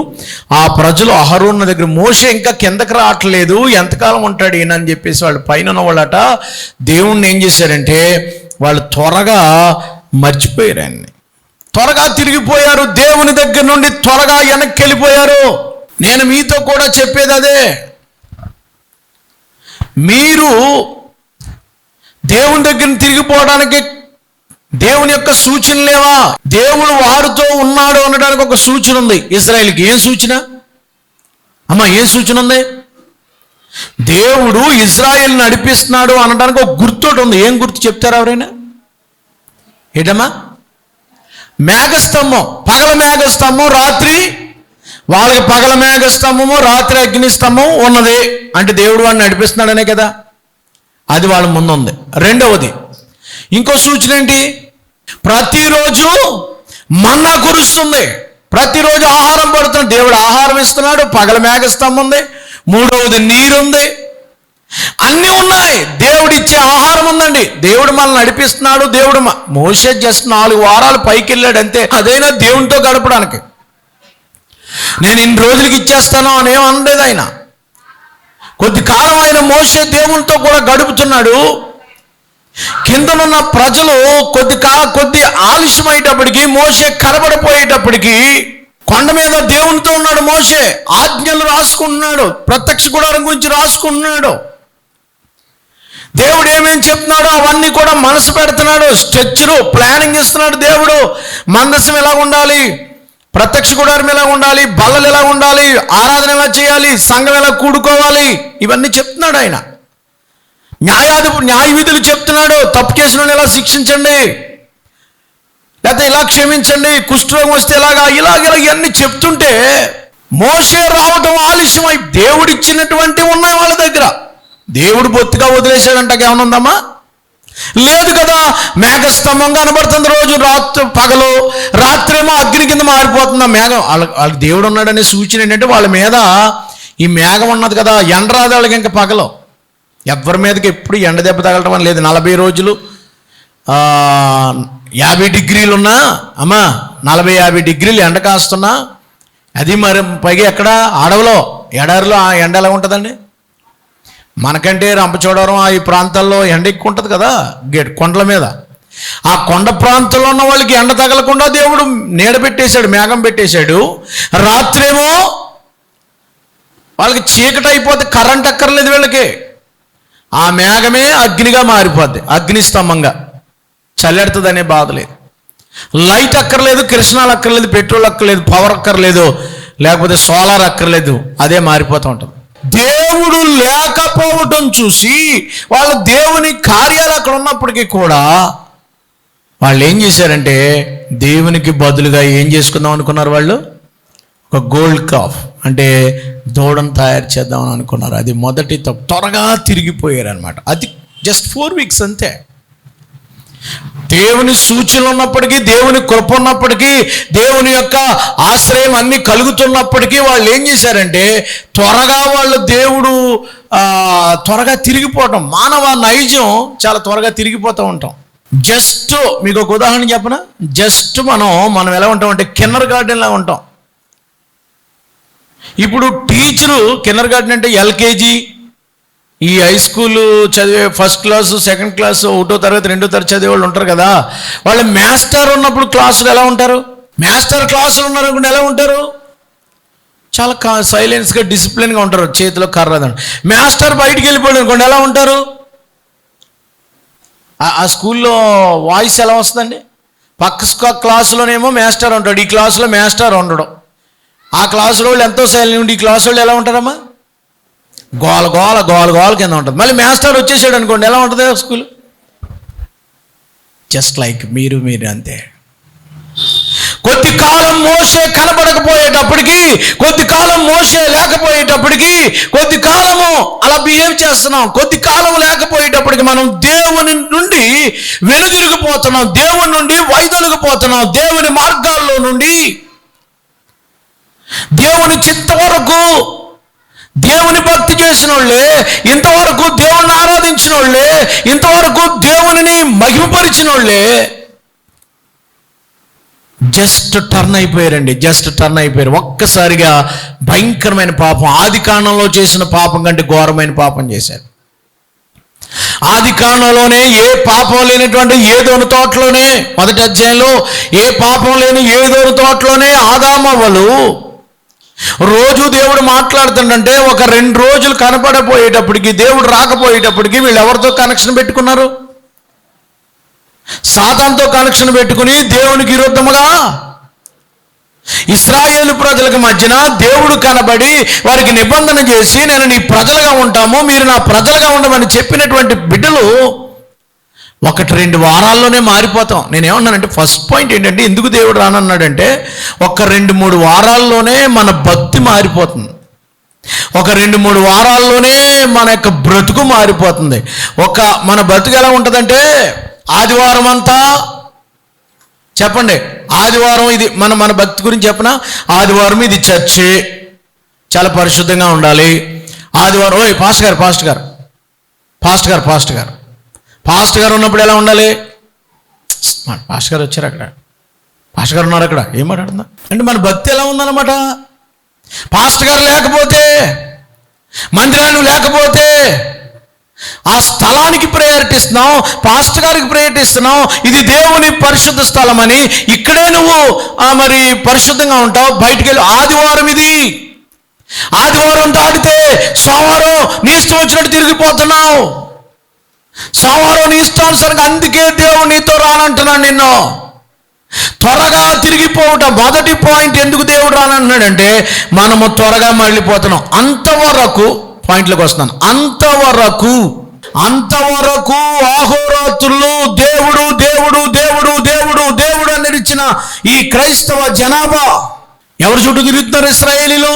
ఆ ప్రజలు అహరోను దగ్గర, మోషే ఇంకా కిందకి రావట్లేదు, ఎంతకాలం ఉంటాడు ఈయన అని చెప్పేసి వాళ్ళు పైన వాళ్ళట దేవుణ్ణి ఏం చేశారంటే, వాళ్ళు త్వరగా మర్చిపోయారు ఆయన్ని. త్వరగా తిరిగిపోయారు, దేవుని దగ్గర నుండి త్వరగా వెనక్కి వెళ్ళిపోయారు. నేను మీతో కూడా చెప్పేది అదే. మీరు దేవుని దగ్గర తిరిగిపోవడానికి దేవుని యొక్క సూచన లేవా? దేవుడు వారితో ఉన్నాడు అనడానికి ఒక సూచన ఉంది ఇశ్రాయేలుకి. ఏం సూచన అమ్మా? ఏం సూచన ఉంది? దేవుడు ఇశ్రాయేల్ నడిపిస్తున్నాడు అనడానికి ఒక గుర్తు ఉంది. ఏం గుర్తు చెప్తారు ఎవరైనా? ఏంటమ్మా? మేఘస్తంభం. పగల మేఘస్తంభం, రాత్రి వాళ్ళకి పగల మేఘస్తంభము, రాత్రి అగ్నిస్తంభం ఉన్నది అంటే దేవుడు వాడిని నడిపిస్తున్నాడనే కదా. అది వాళ్ళ ముందుంది. రెండవది ఇంకో సూచన ఏంటి? ప్రతిరోజు మన్నా కురుస్తుంది, ప్రతిరోజు ఆహారం పడుతుంది. దేవుడు ఆహారం ఇస్తున్నాడు, పగల మేఘస్తంభం ఉంది. మూడవది నీరుంది, అన్నీ ఉన్నాయి. దేవుడిచ్చే ఆహారం ఉందండి. దేవుడు మనల్ని నడిపిస్తున్నాడు. దేవుడు మోషే జస్ట్ 4 వారాలు పైకి వెళ్ళాడు అంతే. అదైనా దేవునితో గడపడానికి. నేను ఇన్ని రోజులకి ఇచ్చేస్తాను అనేం అనలేదు ఆయన. కొద్ది కాలం ఆయన మోషే దేవునితో కూడా గడుపుతున్నాడు. కిందనున్న ప్రజలు కొద్ది ఆలస్యమయ్యేటప్పటికి, మోషే కనబడిపోయేటప్పటికి కొండ మీద దేవునితో ఉన్నాడు మోషే. ఆజ్ఞలు రాసుకుంటున్నాడు, ప్రత్యక్ష గుడారం గురించి రాసుకుంటున్నాడు. దేవుడు ఏమేం చెప్తున్నాడో అవన్నీ కూడా మనసు పెడుతున్నాడు. స్ట్రక్చరు ప్లానింగ్ ఇస్తున్నాడు దేవుడు. మందసం ఎలా ఉండాలి, ప్రత్యక్ష గుడారం ఎలా ఉండాలి, బల్లలు ఎలా ఉండాలి, ఆరాధన ఎలా చేయాలి, సంఘం ఎలా కూడుకోవాలి, ఇవన్నీ చెప్తున్నాడు ఆయన. న్యాయ విధులు చెప్తున్నాడు. తప్పు చేసిన ఎలా శిక్షించండి, లేకపోతే ఇలా క్షమించండి, కుష్ఠరోగం వస్తే ఇలాగా ఇవన్నీ చెప్తుంటే మోషే రావటం ఆలస్యమై దేవుడిచ్చినటువంటి ఉన్నాయి వాళ్ళ దగ్గర. దేవుడు బొత్తిగా వదిలేశాడంట ఏమైనా ఉందమ్మా? లేదు కదా. మేఘస్తంభం కనబడుతుంది రోజు, పగలు, రాత్రేమో అగ్ని కింద మారిపోతుంది ఆ మేఘం. వాళ్ళకి దేవుడు ఉన్నాడనే సూచన ఏంటంటే వాళ్ళ మీద ఈ మేఘం ఉన్నది కదా, ఎండ రాదు వాళ్ళకి. ఇంకా పగలు ఎవరి మీదకి ఎప్పుడు ఎండ దెబ్బ తగలటం అని లేదు. 40 రోజులు 50 డిగ్రీలు ఉన్నా అమ్మా, 40-50 డిగ్రీలు ఎండ కాస్తున్నా, అది మరి పైగా ఎక్కడ అడవిలో ఎడారిలో ఆ ఎండ ఎలా ఉంటుందండి? మనకంటే రంపచోడవరం ఈ ప్రాంతాల్లో ఎండ ఎక్కువ ఉంటుంది కదా, కొండల మీద. ఆ కొండ ప్రాంతంలో ఉన్న వాళ్ళకి ఎండ తగలకుండా దేవుడు నీడ పెట్టేశాడు, మేఘం పెట్టేశాడు. రాత్రేమో వాళ్ళకి చీకటి అయిపోతే కరెంట్ అక్కర్లేదు వీళ్ళకి. ఆ మేఘమే అగ్నిగా మారిపోద్ది, అగ్నిస్తంభంగా. చల్లెడుతుంది అనే బాధ లేదు. లైట్ అక్కర్లేదు, కిరసనాలు అక్కర్లేదు, పెట్రోల్ అక్కర్లేదు, పవర్ అక్కర్లేదు, లేకపోతే సోలార్ అక్కర్లేదు. అదే మారిపోతూ ఉంటుంది. దేవుడు లేకపోవటం చూసి వాళ్ళ దేవుని కార్యాలు అక్కడ ఉన్నప్పటికీ కూడా వాళ్ళు ఏం చేశారంటే దేవునికి బదులుగా ఏం చేసుకుందాం అనుకున్నారు? వాళ్ళు ఒక గోల్డ్ కాఫ్ అంటే దూడను తయారు చేద్దామని అనుకున్నారు. అది మొదటి తప్పు. త్వరగా తిరిగిపోయారు అనమాట. అది జస్ట్ 4 వీక్స్ అంతే. దేవుని సూచనలు ఉన్నప్పటికీ, దేవుని కృప ఉన్నప్పటికీ, దేవుని యొక్క ఆశ్రయం అన్ని కలుగుతున్నప్పటికీ వాళ్ళు ఏం చేశారంటే త్వరగా వాళ్ళు త్వరగా తిరిగిపోవటం. మానవ నైజం చాలా త్వరగా తిరిగిపోతూ ఉంటాం. జస్ట్ మీకు ఒక ఉదాహరణ చెప్పనా? జస్ట్ మనం ఎలా ఉంటామంటే కిన్నర్ గార్డెన్లా ఉంటాం. ఇప్పుడు టీచరు కిన్నర్ గార్డెన్ అంటే ఎల్కేజీ, ఈ హై స్కూల్ చదివే ఫస్ట్ క్లాసు, సెకండ్ క్లాసు, 1వ తరగతి 2వ తరగతి చదివే వాళ్ళు ఉంటారు కదా, వాళ్ళు మాస్టర్ ఉన్నప్పుడు క్లాసులు ఎలా ఉంటారు? మాస్టర్ క్లాసులు ఉన్నారనుకుంటే ఎలా ఉంటారు? చాలా సైలెన్స్గా, డిసిప్లిన్గా ఉంటారు, చేతిలో కర్రదండి. మాస్టర్ బయటికి వెళ్ళిపోయాడు అనుకోండి, ఎలా ఉంటారు? ఆ స్కూల్లో వాయిస్ ఎలా వస్తుందండి? పక్క క్లాసులోనేమో మాస్టర్ ఉంటాడు, ఈ క్లాసులో మాస్టర్ ఉండడు. ఆ క్లాసులో వాళ్ళు ఎంతో సైలెంట్, ఈ క్లాసు వాళ్ళు ఎలా ఉంటారమ్మా? గోల కింద ఉంటుంది. మళ్ళీ మాస్టర్ వచ్చేసాడు అనుకోండి, ఎలా ఉంటుంది స్కూల్? జస్ట్ లైక్ మీరు అంతే. కొద్ది కాలం మోషే కనబడకపోయేటప్పటికి, కొద్ది కాలం మోషే లేకపోయేటప్పటికి, కొద్ది కాలము అలా బిహేవ్ చేస్తున్నాం. కొద్ది కాలం లేకపోయేటప్పటికి మనం దేవుని నుండి వెనుదిరిగిపోతున్నాం, దేవుని నుండి వైదొలిగిపోతున్నాం. దేవుని మార్గాల్లో నుండి దేవుని చిత్తం వరకు దేవుని భక్తి చేసిన వాళ్ళే, ఇంతవరకు దేవుణ్ణి ఆరాధించిన వాళ్ళే, ఇంతవరకు దేవునిని మహిమపరిచిన వాళ్ళే జస్ట్ టర్న్ అయిపోయారు. ఒక్కసారిగా భయంకరమైన పాపం, ఆది కాండంలో చేసిన పాపం కంటే ఘోరమైన పాపం చేశారు. ఆది కాండంలోనే ఏ పాపం లేనటువంటి ఏదోను తోటలోనే, మొదటి అధ్యాయంలో ఏ పాపం లేని ఏదోను తోటలోనే ఆదామవ్వలు రోజు దేవుడు మాట్లాడుతుంటే ఒక 2 రోజులు కనపడపోయేటప్పటికి, దేవుడు రాకపోయేటప్పటికి వీళ్ళు ఎవరితో కనెక్షన్ పెట్టుకున్నారు? సాతానుతో కనెక్షన్ పెట్టుకుని దేవునికి విరుద్ధముగా ఇశ్రాయేలు ప్రజలకు మధ్యన దేవుడు కనబడి వారికి నిబంధన చేసి, నేను నీ ప్రజలుగా ఉంటాము, మీరు నా ప్రజలుగా ఉండమని చెప్పినటువంటి బిడ్డలు 1-2 వారాల్లోనే మారిపోతాం. నేనేమన్నానంటే ఫస్ట్ పాయింట్ ఏంటంటే, ఎందుకు దేవుడు రానన్నాడంటే 1-2-3 వారాల్లోనే మన భక్తి మారిపోతుంది. 1-2-3 వారాల్లోనే మన యొక్క బ్రతుకు మారిపోతుంది. మన బ్రతుకు ఎలా ఉంటుందంటే, ఆదివారం అంతా చెప్పండి, ఆదివారం ఇది మన భక్తి గురించి చెప్పనా, ఆదివారం ఇది చర్చి చాలా పరిశుద్ధంగా ఉండాలి. ఆదివారం ఓయ్ పాస్టర్ గారు ఉన్నప్పుడు ఎలా ఉండాలి? పాస్టర్ గారు వచ్చారు, అక్కడ పాస్టర్ గారు ఉన్నారు, అక్కడ ఏం మాట్లాడుతున్నా అంటే మన భక్తి ఎలా ఉందన్నమాట. పాస్టర్ గారు లేకపోతే, మందిరాలు లేకపోతే, ఆ స్థలానికి ప్రయారిటీ ఇస్తున్నాం, పాస్టర్ గారికి ప్రయారిటీ ఇస్తున్నాం, ఇది దేవుని పరిశుద్ధ స్థలం అని. ఇక్కడే నువ్వు మరి పరిశుద్ధంగా ఉంటావు, బయటికి వెళ్ళి ఆదివారం ఇది, ఆదివారం దాటితే సోమవారం నీ ఇష్టం వచ్చినట్టు తిరిగిపోతున్నావు, సోమవారం నీ ఇష్టానుసారంగా. అందుకే దేవుడు నీతో రానంటున్నాడు నిన్ను. త్వరగా తిరిగిపోవటం మొదటి పాయింట్. ఎందుకు దేవుడు రానంటున్నాడంటే మనము త్వరగా మళ్ళీపోతున్నాం. అంతవరకు పాయింట్లోకి వస్తున్నాను. అంతవరకు అహోరాత్రులు దేవుడు దేవుడు దేవుడు దేవుడు దేవుడు అని నడిచిన ఈ క్రైస్తవ జనాభా ఎవరి చుట్టూ తిరుగుతున్నారు? ఇశ్రాయేలీలు.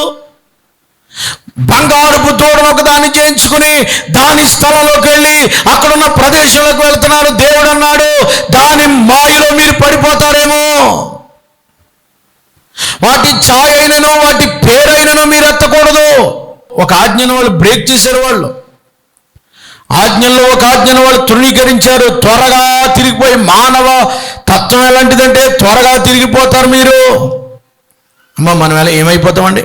బంగారపు తోడను ఒకదాన్ని చేయించుకుని దాని స్థలంలోకి వెళ్ళి అక్కడున్న ప్రదేశంలోకి వెళ్తున్నారు. దేవుడు అన్నాడు, దాని మాయలో మీరు పడిపోతారేమో, వాటి ఛాయ అయినను వాటి పేరైనను మీరు ఎత్తకూడదు. ఒక ఆజ్ఞను వాళ్ళు బ్రేక్ చేశారు. ఆజ్ఞల్లో ఒక ఆజ్ఞను వాళ్ళు తృణీకరించారు. త్వరగా తిరిగిపోయి, మానవ తత్వం ఎలాంటిదంటే త్వరగా తిరిగిపోతారు మీరు. మనం ఎలా ఏమైపోతామండి?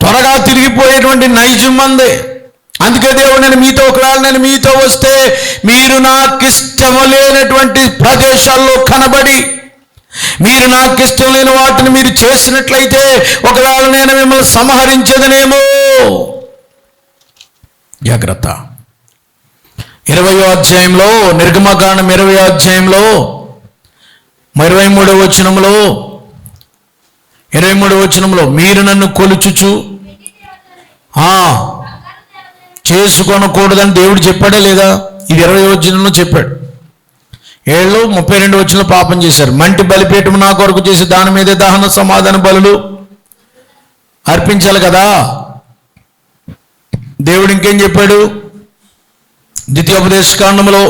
త్వరగా తిరిగిపోయేటువంటి నైజం మంది. అందుకే దేవుడు, ఒకవేళ నేను మీతో వస్తే మీరు నాకు ఇష్టం లేనటువంటి ప్రదేశాల్లో కనబడి, మీరు నాకు ఇష్టం లేని వాటిని మీరు చేసినట్లయితే ఒకవేళ నేను మిమ్మల్ని సంహరించేదనేమో. జాగ్రత్త. 20వ అధ్యాయంలో, నిర్గమకాండం 20వ అధ్యాయంలో 23వ వచనంలో మీరు నన్ను కొలుచుచు చేసుకోనకూడదని దేవుడు చెప్పాడా లేదా? ఇది 20వ వచనంలో చెప్పాడు. 32వ వచనంలో పాపం చేశారు. మంటి బలిపీఠము నా కొరకు చేసి దాని మీదే దహన సమాధాన బలులు అర్పించాలి కదా. దేవుడు ఇంకేం చెప్పాడు? ద్వితీయోపదేశకాండములో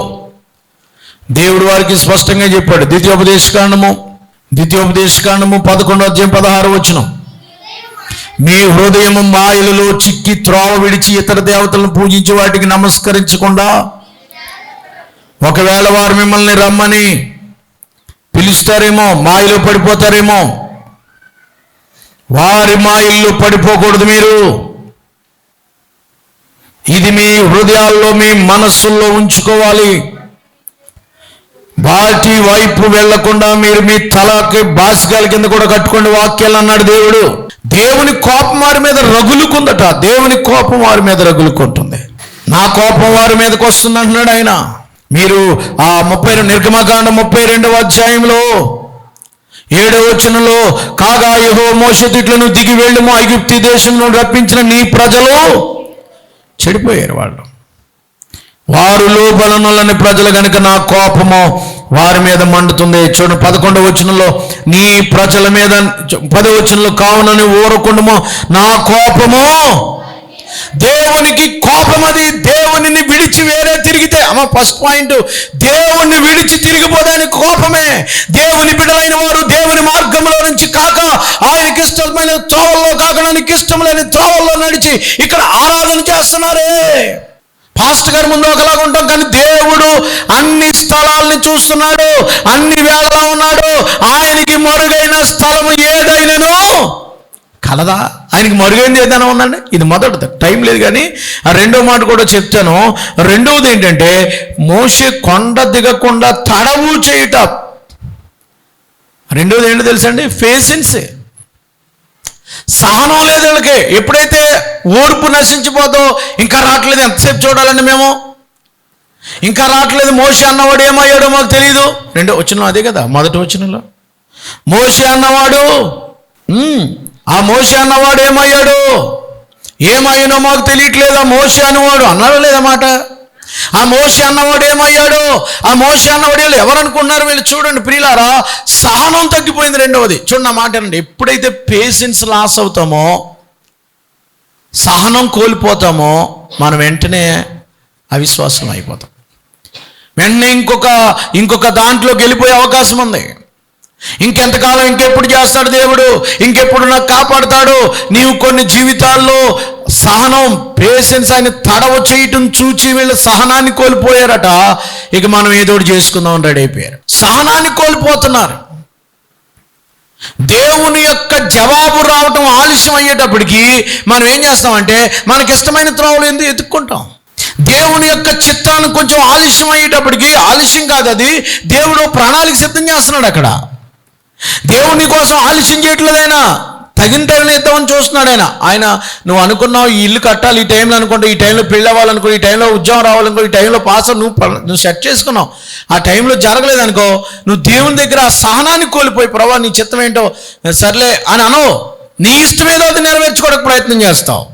దేవుడు వారికి స్పష్టంగా చెప్పాడు. ద్వితీయోపదేశకాండము 11వ అధ్యాయం 16వ వచనం, మీ హృదయము మాయలలో చిక్కి త్రోవ విడిచి ఇతర దేవతలను పూజించి వాటికి నమస్కరించకుండా, ఒకవేళ వారు మిమ్మల్ని రమ్మని పిలుస్తారేమో, మాయలో పడిపోతారేమో. వారి మాయల్లో పడిపోకూడదు మీరు. ఇది మీ హృదయాల్లో, మీ మనస్సుల్లో ఉంచుకోవాలి. వాటి వైపు వెళ్లకుండా మీరు మీ తలకి బాసికాల కింద కూడా కట్టుకోండి వాక్యాలు అన్నాడు దేవుడు. దేవుని కోపం వారి మీద రగులుకుందట. దేవుని కోపం వారి మీద రగులుకుంటుంది. నా కోపం వారి మీదకి వస్తుంది అంటున్నాడు ఆయన. మీరు ఆ నిర్గమకాండం 32వ అధ్యాయంలో 7వ వచనంలో, కాగా యెహోవా మోషేతో ఇట్లను దిగి వెళ్ళుము, ఐగుప్తు దేశంలో రప్పించిన నీ ప్రజలు చెడిపోయారు. వారు లోబలనులని ప్రజలు కనుక నా కోపము వారి మీద మండుతుంది. చూడండి 11వ వచనంలో, నీ ప్రజల మీద 10వ వచనంలో, కావున ఊరకుండము నా కోపము. దేవునికి కోపం. అది దేవునిని విడిచి వేరే తిరిగితే, ఫస్ట్ పాయింట్, దేవుణ్ణి విడిచి తిరిగిపోదానికి కోపమే. దేవుని బిడ్డలైన వారు దేవుని మార్గంలో నుంచి కాక, ఆయనకి ఇష్టమైన త్రోవల్లో కాక, ఆయనకి ఇష్టం లేని త్రోవల్లో నడిచి ఇక్కడ ఆరాధన చేస్తున్నారే. పాస్టర్ గారి ముందు ఒకలాగా ఉంటాం, కానీ దేవుడు అన్ని స్థలాల్ని చూస్తున్నాడు, అన్ని వేళలా ఉన్నాడు. ఆయనకి మరుగైన స్థలము ఏదైనాను కలదా? ఆయనకి మరుగైంది ఏదైనా ఉందండి? ఇది మొదటిది, టైం లేదు కానీ ఆ రెండో మాట కూడా చెప్తాను. రెండవది ఏంటంటే మోషే కొండ దిగకుండా తడవు చేయుట. రెండవది ఏంటో తెలుసండి? పేషెన్స్. సహనం లేదు వీళ్ళకి. ఎప్పుడైతే ఓర్పు నశించిపోతో ఇంకా రావట్లేదు, ఎంతసేపు చూడాలండి మేము, ఇంకా రావట్లేదు, మోషే అన్నవాడు ఏమయ్యాడో మాకు తెలియదు. రెండో వచనం అదే కదా, మొదటి వచనంలో మోషే అన్నవాడు, ఆ మోషే అన్నవాడు ఏమయ్యాడు, ఏమయ్యానో మాకు తెలియట్లేదు. ఆ మోషే అన్నవాడు అన్నాడు లేదన్నమాట. ఆ మోషే అన్నవాడు ఏమయ్యాడు, ఆ మోషే అన్నవాడు వీళ్ళు ఎవరు అనుకుంటున్నారు? వీళ్ళు చూడండి ప్రియులారా, సహనం తగ్గిపోయింది. రెండవది చూడండి, ఆ మాట అండి, ఎప్పుడైతే పేషెన్స్ లాస్ అవుతామో, సహనం కోల్పోతామో, మనం వెంటనే అవిశ్వాసం అయిపోతాం. వెంటనే ఇంకొక దాంట్లోకి వెళ్ళిపోయే అవకాశం ఉంది. ఇంకెంతకాలం, ఇంకెప్పుడు చేస్తాడు దేవుడు, ఇంకెప్పుడు నాకు కాపాడుతాడు. నీవు కొన్ని జీవితాల్లో సహనం, పేషెన్స్ ఆయన తడవ చేయటం చూచి వీళ్ళు సహనాన్ని కోల్పోయారట. ఇక మనం ఏదోటి చేసుకుందాం రెడీ అయిపోయారు. సహనాన్ని కోల్పోతున్నారు. దేవుని యొక్క జవాబు రావటం ఆలస్యం అయ్యేటప్పటికి మనం ఏం చేస్తామంటే మనకి ఇష్టమైన త్రోవలు ఎందుకు ఎత్తుక్కుంటాం. దేవుని యొక్క చిత్తాన్ని కొంచెం ఆలస్యం అయ్యేటప్పటికి, ఆలస్యం కాదు అది, దేవుడు ప్రణాళిక సిద్ధం చేస్తున్నాడు అక్కడ. దేవుని కోసం ఆలస్యం చేయట్లేదు ఆయన, తగిన టైంలో ఇద్దామని చూస్తున్నాడు ఆయన. నువ్వు అనుకున్నావు ఈ ఇల్లు కట్టాలి ఈ టైంలో అనుకుంటే, ఈ టైంలో పెళ్ళి అవ్వాలనుకో, ఈ టైంలో ఉద్యోగం రావాలనుకో, ఈ టైంలో పాస్ నువ్వు సెట్ చేసుకున్నావు, ఆ టైంలో జరగలేదు అనుకో, నువ్వు దేవుని దగ్గర ఆ సహనాన్ని కోల్పోయి ప్రభా నీ చిత్తం ఏంటో సర్లే అని అనవు. నీ ఇష్టమేదో అది నెరవేర్చుకోవడానికి ప్రయత్నం చేస్తావు.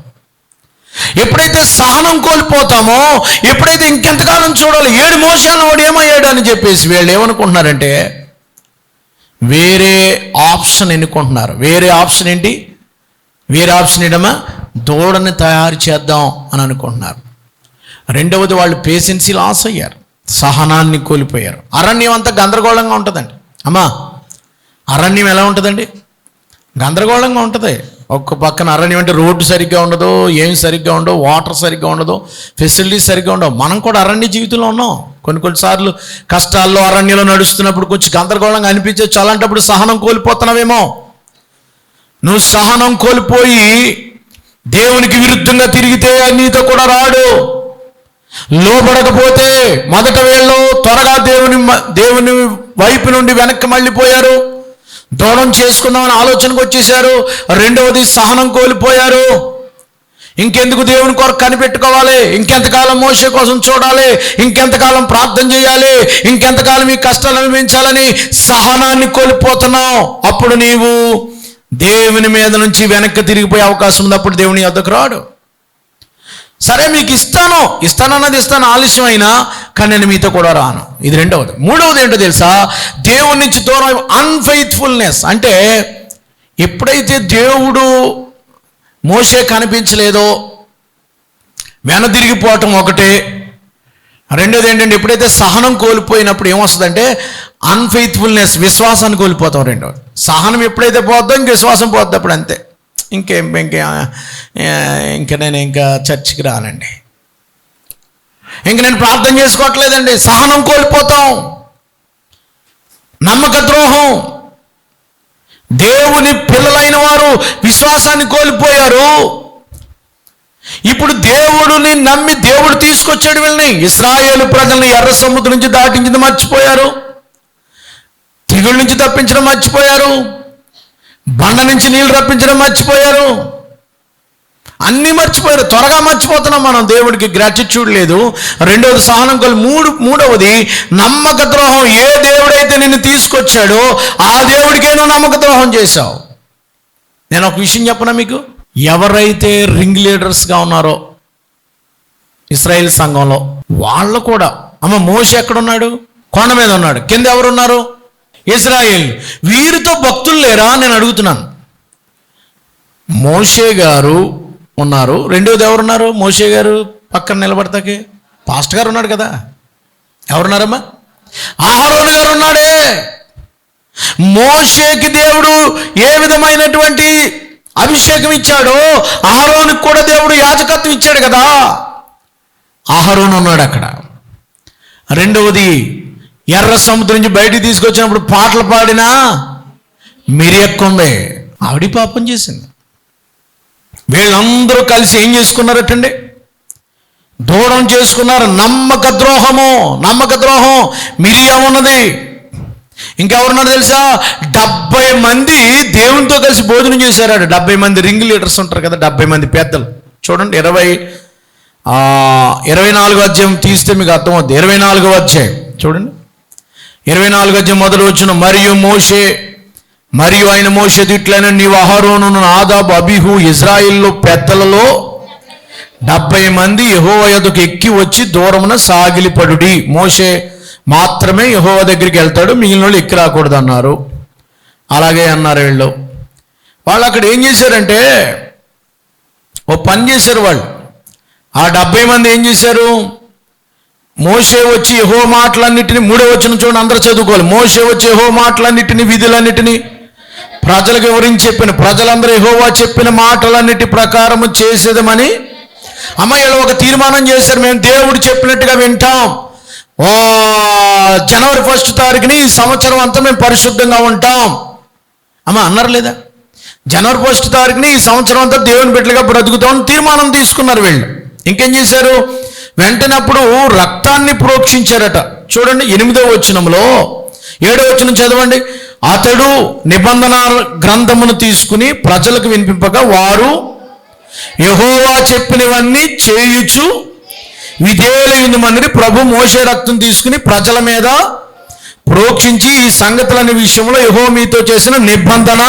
ఎప్పుడైతే సహనం కోల్పోతామో, ఎప్పుడైతే ఇంకెంతకాలం చూడాలి, 7 మోషాలను వాడు ఏమయ్యాడు అని చెప్పేసి వీళ్ళు ఏమనుకుంటున్నారంటే వేరే ఆప్షన్ ఎన్నుకుంటున్నారు. వేరే ఆప్షన్ ఏంటి? వేరే ఆప్షన్ ఏంటమ్మా? దూడని తయారు చేద్దాం అని అనుకుంటున్నారు. రెండవది వాళ్ళు పేషెన్స్ లాస్ అయ్యారు, సహనాన్ని కోల్పోయారు. అరణ్యం అంతా గందరగోళంగా ఉంటుందండి అమ్మా. అరణ్యం ఎలా ఉంటుందండి? గందరగోళంగా ఉంటుంది. ఒక్క పక్కన అరణ్యం అంటే రోడ్డు సరిగ్గా ఉండదు, ఏమి సరిగ్గా ఉండవు, వాటర్ సరిగ్గా ఉండదు, ఫెసిలిటీస్ సరిగ్గా ఉండవు. మనం కూడా అరణ్య జీవితంలో ఉన్నాం. కొన్నిసార్లు కష్టాల్లో అరణ్యంలో నడుస్తున్నప్పుడు కొంచెం గందరగోళంగా అనిపించవచ్చు. అలాంటప్పుడు సహనం కోల్పోతున్నావేమో. నువ్వు సహనం కోల్పోయి దేవునికి విరుద్ధంగా తిరిగితే నీతో కూడా రాడు. లోబడకపోతే మొదట వీళ్ళు త్వరగా దేవుని వైపు నుండి వెనక్కి మళ్ళీపోయారు, దూరం చేసుకుందామని ఆలోచనకు వచ్చేసారు. రెండవది సహనం కోల్పోయారు. ఇంకెందుకు దేవుని కొరకు కనిపెట్టుకోవాలి, ఇంకెంతకాలం మోషే కోసం చూడాలి, ఇంకెంతకాలం ప్రార్థన చేయాలి, ఇంకెంతకాలం ఈ కష్టాలు అనుభవించాలని సహనాన్ని కోల్పోతున్నావు. అప్పుడు నీవు దేవుని మీద నుంచి వెనక్కి తిరిగిపోయే అవకాశం ఉంది. అప్పుడు దేవుని యొద్దకు రాడు. సరే మీకు ఇస్తానన్నది ఇస్తాను, ఆలస్యం అయినా, కానీ నేను మీతో కూడా రాను. ఇది రెండవది. మూడవది ఏంటో తెలుసా? దేవుని నుంచి దూరం, అన్ఫెయిత్ఫుల్నెస్. అంటే ఎప్పుడైతే దేవుడు మోషే కనిపించలేదో వెనదిరిగిపోవటం ఒకటే. రెండోది ఏంటంటే ఎప్పుడైతే సహనం కోల్పోయినప్పుడు ఏమొస్తుందంటే అన్ఫెయిత్ఫుల్నెస్, విశ్వాసాన్ని కోల్పోతాం. రెండవది సహనం ఎప్పుడైతే పోద్దో ఇంక విశ్వాసం పోద్ది. అప్పుడు అంతే, ఇంకా నేను ఇంకా చర్చికి రానండి, ఇంక నేను ప్రార్థన చేసుకోవట్లేదండి. సహనం కోల్పోతాం, నమ్మక ద్రోహం. దేవుని పిల్లలైన వారు విశ్వాసాన్ని కోల్పోయారు. ఇప్పుడు దేవుడిని నమ్మి దేవుడు తీసుకొచ్చాడు వీళ్ళని. ఇశ్రాయేలు ప్రజల్ని ఎర్ర సముద్రం నుంచి దాటించింది మర్చిపోయారు, తెగుళ్ళ నుంచి తప్పించడం మర్చిపోయారు, బండ నుంచి నీళ్లు రప్పించడం మర్చిపోయారు, అన్నీ మర్చిపోయారు. త్వరగా మర్చిపోతున్నాం మనం. దేవుడికి గ్రాటిట్యూడ్ లేదు. రెండవది సహనం మూడవది నమ్మక ద్రోహం. ఏ దేవుడైతే నిన్ను తీసుకొచ్చాడో ఆ దేవుడికే నువ్వు నమ్మక ద్రోహం చేశావు. నేను ఒక విషయం చెప్పనా మీకు? ఎవరైతే రింగ్ లీడర్స్గా ఉన్నారో ఇశ్రాయేల్ సంఘంలో, వాళ్ళు కూడా మోషే ఎక్కడున్నాడు? కొండ మీద ఉన్నాడు. కింద ఎవరున్నారు? ఇశ్రాయేల్. వీరితో భక్తులు లేరా నేను అడుగుతున్నాను. మోషే గారు ఉన్నారు, రెండోది ఎవరున్నారు? మోషే గారు పక్కన నిలబడతాకి పాస్టర్ గారు ఉన్నాడు కదా. ఎవరున్నారమ్మా? అహరోను గారు ఉన్నాడే. మోషేకి దేవుడు ఏ విధమైనటువంటి అభిషేకం ఇచ్చాడో అహరోనుకి కూడా దేవుడు యాజకత్వం ఇచ్చాడు కదా. అహరోను ఉన్నాడు అక్కడ. రెండవది ఎర్ర సముద్రం నుంచి బయటికి తీసుకొచ్చినప్పుడు పాటలు పాడినా మిరియక్కుంది. ఆవిడ పాపం చేసింది. వీళ్ళందరూ కలిసి ఏం చేసుకున్నారటండి? దూరం చేసుకున్నారు. నమ్మక ద్రోహం. మిరియా ఉన్నది, ఇంకెవరున్నారు తెలుసా? 70 మంది దేవునితో కలిసి భోజనం చేశారట. 70 మంది రింగ్ లీడర్స్ ఉంటారు కదా, 70 మంది పెద్దలు. చూడండి 24వ అధ్యాయం తీస్తే మీకు అర్థమవుతుంది. 24వ అధ్యాయం చూడండి, 24వ అధ్యాయం మొదలు వచ్చిన మరియు ఆయన మోషేతో ఇట్లైనా నీవు అహరోనును నాదాబు అబీహు ఇజ్రాయిల్లో పెద్దలలో 70 మంది యెహోవా యొద్దకు ఎక్కి వచ్చి దూరమున సాగిలిపడుడి. మోషే మాత్రమే యెహోవా దగ్గరికి వెళ్తాడు, మిగిలిన వాళ్ళు ఎక్కి రాకూడదు అన్నారు. అలాగే అన్నారు వీళ్ళు. వాళ్ళు అక్కడ ఏం చేశారంటే ఓ పని చేశారు. వాళ్ళు ఆ 70 మంది ఏం చేశారు? మోషే వచ్చి యెహోవా మాటలన్నిటిని, 3వ వచనం చూడండి, అందరూ చదువుకోవాలి. మోషే వచ్చి యెహోవా మాటలన్నిటిని, విధులన్నిటిని ప్రజలకు వివరించి చెప్పిన, ప్రజలందరూ యెహోవా చెప్పిన మాటలన్నిటి ప్రకారము చేసేదమని వీళ్ళు ఒక తీర్మానం చేశారు. మేము దేవుడు చెప్పినట్టుగా వింటాం. జనవరి 1వ తారీఖుని ఈ సంవత్సరం అంతా మేము పరిశుద్ధంగా ఉంటాం అన్నారు లేదా? జనవరి 1వ తారీఖుని ఈ సంవత్సరం అంతా దేవుని బిడ్డలుగా బ్రతుకుతామని తీర్మానం తీసుకున్నారు వీళ్ళు. ఇంకేం చేశారు? వెంటనే అప్పుడు రక్తాన్ని ప్రోక్షించారట. చూడండి 8వ వచనంలో, 7వ వచనం చదవండి. అతడు నిబంధన గ్రంథమును తీసుకుని ప్రజలకు వినిపింపగా వారు యెహోవా చెప్పినవన్నీ చేయుచు విధేయులైందుమని ప్రభు మోషే రక్తం తీసుకుని ప్రజల మీద ప్రోక్షించి ఈ సంగతులనే విషయంలో యెహోవా మీతో చేసిన నిబంధన,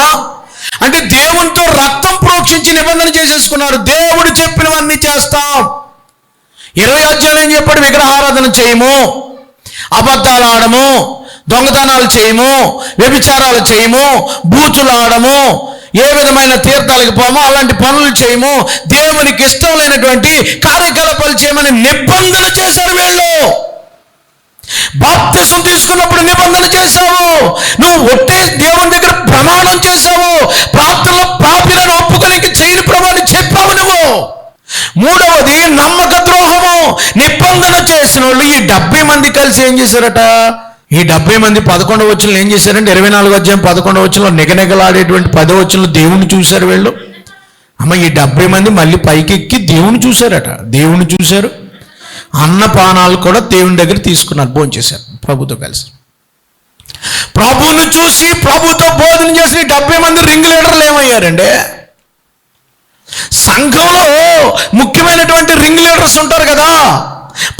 అంటే దేవునితో రక్తం ప్రోక్షించి నిబంధన చేసేసుకున్నారు. దేవుడు చెప్పినవన్నీ చేస్తాం. 20 అధ్యాయులు ఏం చెప్పాడు? విగ్రహారాధన చేయము, అబద్ధాలు ఆడము, దొంగతనాలు చేయము, వ్యభిచారాలు చేయము, బూతులు ఆడము, ఏ విధమైన తీర్థాలకు పోమో అలాంటి పనులు చేయము, దేవునికి ఇష్టం లేనటువంటి కార్యకలాపాలు చేయమని నిబంధన చేశారు వీళ్ళు. బాప్తిసం తీసుకున్నప్పుడు నిబంధన చేశావు, నువ్వు ఒట్టే దేవుని దగ్గర ప్రమాణం చేశావు, ప్రార్థనలో పాపిలను ఒప్పుకోలేక చేయని ప్రమాణం చెప్పావు నువ్వు. 3వది నమ్మక ద్రోహము. నిబంధన చేసిన వాళ్ళు ఈ 70 మంది కలిసి ఏం చేశారట? ఈ 70 మంది 11వ వచనంలో ఏం చేశారంటే 24వ అధ్యాయం 11వ వచనంలో నిగనిగలాడేటువంటి 10వ వచనంలో దేవుని చూశారు వీళ్ళు. ఈ 70 మంది మళ్ళీ పైకెక్కి దేవుని చూశారట. దేవుని చూశారు, అన్నపానాలు కూడా దేవుని దగ్గర తీసుకున్నారు, భోంచేశారు ప్రభుతో కలిసి. ప్రభువుని చూసి ప్రభుతో భోజనం చేసి 70 మంది రింగ్ లీడర్లు ఏమయ్యారండి? సంఘంలో ముఖ్యమైనటువంటి రింగ్ లీడర్స్ ఉంటారు కదా,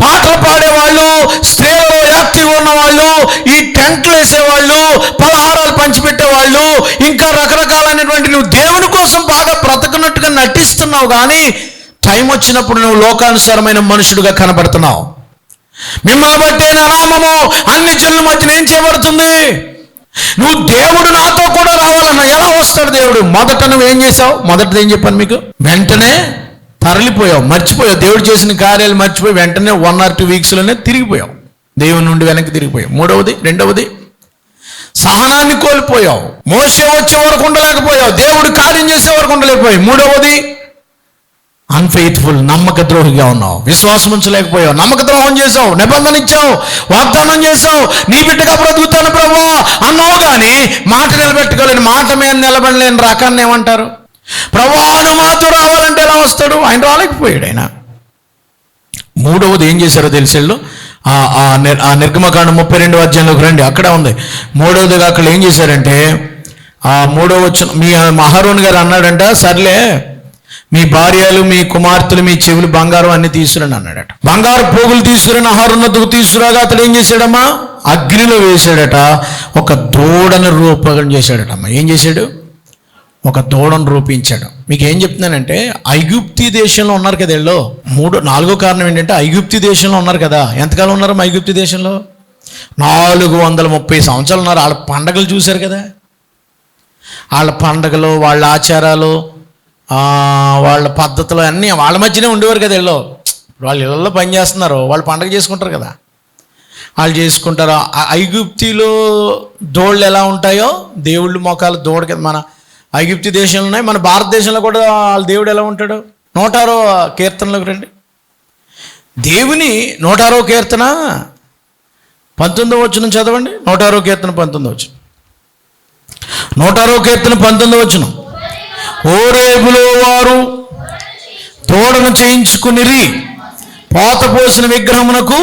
పాటలు పాడేవాళ్ళు, స్త్రీలలో యాక్టివ్గా ఉన్నవాళ్ళు, ఈ టెంట్లు వేసేవాళ్ళు, పలహారాలు పంచిపెట్టేవాళ్ళు, ఇంకా రకరకాలైనటువంటి, నువ్వు దేవుని కోసం బాగా బ్రతకనట్టుగా నటిస్తున్నావు, కానీ టైం వచ్చినప్పుడు నువ్వు లోకానుసారమైన మనుషుడిగా కనబడుతున్నావు. మిమ్మల్ని బట్టే నా నామము అన్ని జనుల మధ్యన ఏం చేయబడుతుంది? నువ్వు దేవుడు నాతో కూడా రావాలన్నా ఎలా వస్తాడు దేవుడు? మొదట నువ్వు ఏం చేసావు? మొదటిది ఏం చెప్పాను మీకు? వెంటనే తరలిపోయావు, మర్చిపోయావు, దేవుడు చేసిన కార్యాలు మర్చిపోయి వెంటనే 1 or 2 వీక్స్లోనే తిరిగిపోయావు, దేవుని నుండి వెనక్కి తిరిగిపోయావు. రెండవది సహనాన్ని కోల్పోయావు. మోషే వచ్చే వరకు ఉండలేకపోయావు, దేవుడు కార్యం చేసే వరకు ఉండలేకపోయావు. 3వది అన్ఫెయిత్ఫుల్, నమ్మక ద్రోహిగా ఉన్నావు, విశ్వాసం ఉంచలేకపోయావు, నమ్మక ద్రోహం చేసావు, నిబంధన ఇచ్చావు, వాగ్దానం చేసావు, నీ బిడ్డగా బ్రతుకుతాను ప్రభువా అన్నావు, కానీ మాట నిలబెట్టుకోలేని, మాట మీద నిలబడలేని రకాన్ని ఏమంటారు? ప్రభువాను మాతో రావాలంటే ఎలా వస్తాడు? ఆయన రాలేకపోయాడు. ఆయన 3వది ఏం చేశారో తెలిసేళ్ళు, ఆ నిర్గమకాండం 32వ అధ్యాయంలోకి రండి, అక్కడ ఉంది. 3వదిగా అక్కడ ఏం చేశారంటే, 3వ వచనం, మీ అహరోను గారు అన్నాడంట, సర్లే మీ భార్యలు, మీ కుమార్తెలు, మీ చెవులు బంగారం అన్ని తీసుకురండి అన్నాడట. బంగారు పోగులు తీసుకురని అహరోనుకు తీసుకురాగా అతడు ఏం చేశాడమ్మా? అగ్నిలో వేసాడట. ఒక దూడను రూపకం చేశాడటమ్మా. ఏం చేశాడు? ఒక దూడను రూపించాడు. మీకు ఏం చెప్తున్నానంటే, ఐగుప్తి దేశంలో ఉన్నారు కదా వీళ్ళు. 4వ కారణం ఏంటంటే, ఐగుప్తి దేశంలో ఉన్నారు కదా. ఎంతకాలం ఉన్నారు ఐగుప్తి దేశంలో? 430 సంవత్సరాలు ఉన్నారు. వాళ్ళ పండగలు చూశారు కదా, వాళ్ళ పండగలు, వాళ్ళ ఆచారాలు, వాళ్ళ పద్ధతులు అన్నీ వాళ్ళ మధ్యనే ఉండేవారు కదా వీళ్ళు. వాళ్ళు ఇళ్ళల్లో పని చేస్తున్నారు, వాళ్ళు పండగ చేసుకుంటారు కదా, వాళ్ళు చేసుకుంటారు. ఐగుప్తిలో దోళ్ళు ఎలా ఉంటాయో, దేవుళ్ళు మొఖాలు దూడ కదా. మన ఐగుప్తి దేశంలో ఉన్నాయి, మన భారతదేశంలో కూడా వాళ్ళ దేవుడు ఎలా ఉంటాడు? 106వ కీర్తనలోకి రండి. దేవుని 106వ కీర్తన 19వ వచనం చదవండి. 106వ కీర్తన 19వ వచనం. 106వ కీర్తన 19వ వచనం. హోరేబులో వారు తోడను చేయించుకునిరి, పోత పోసిన విగ్రహమునకు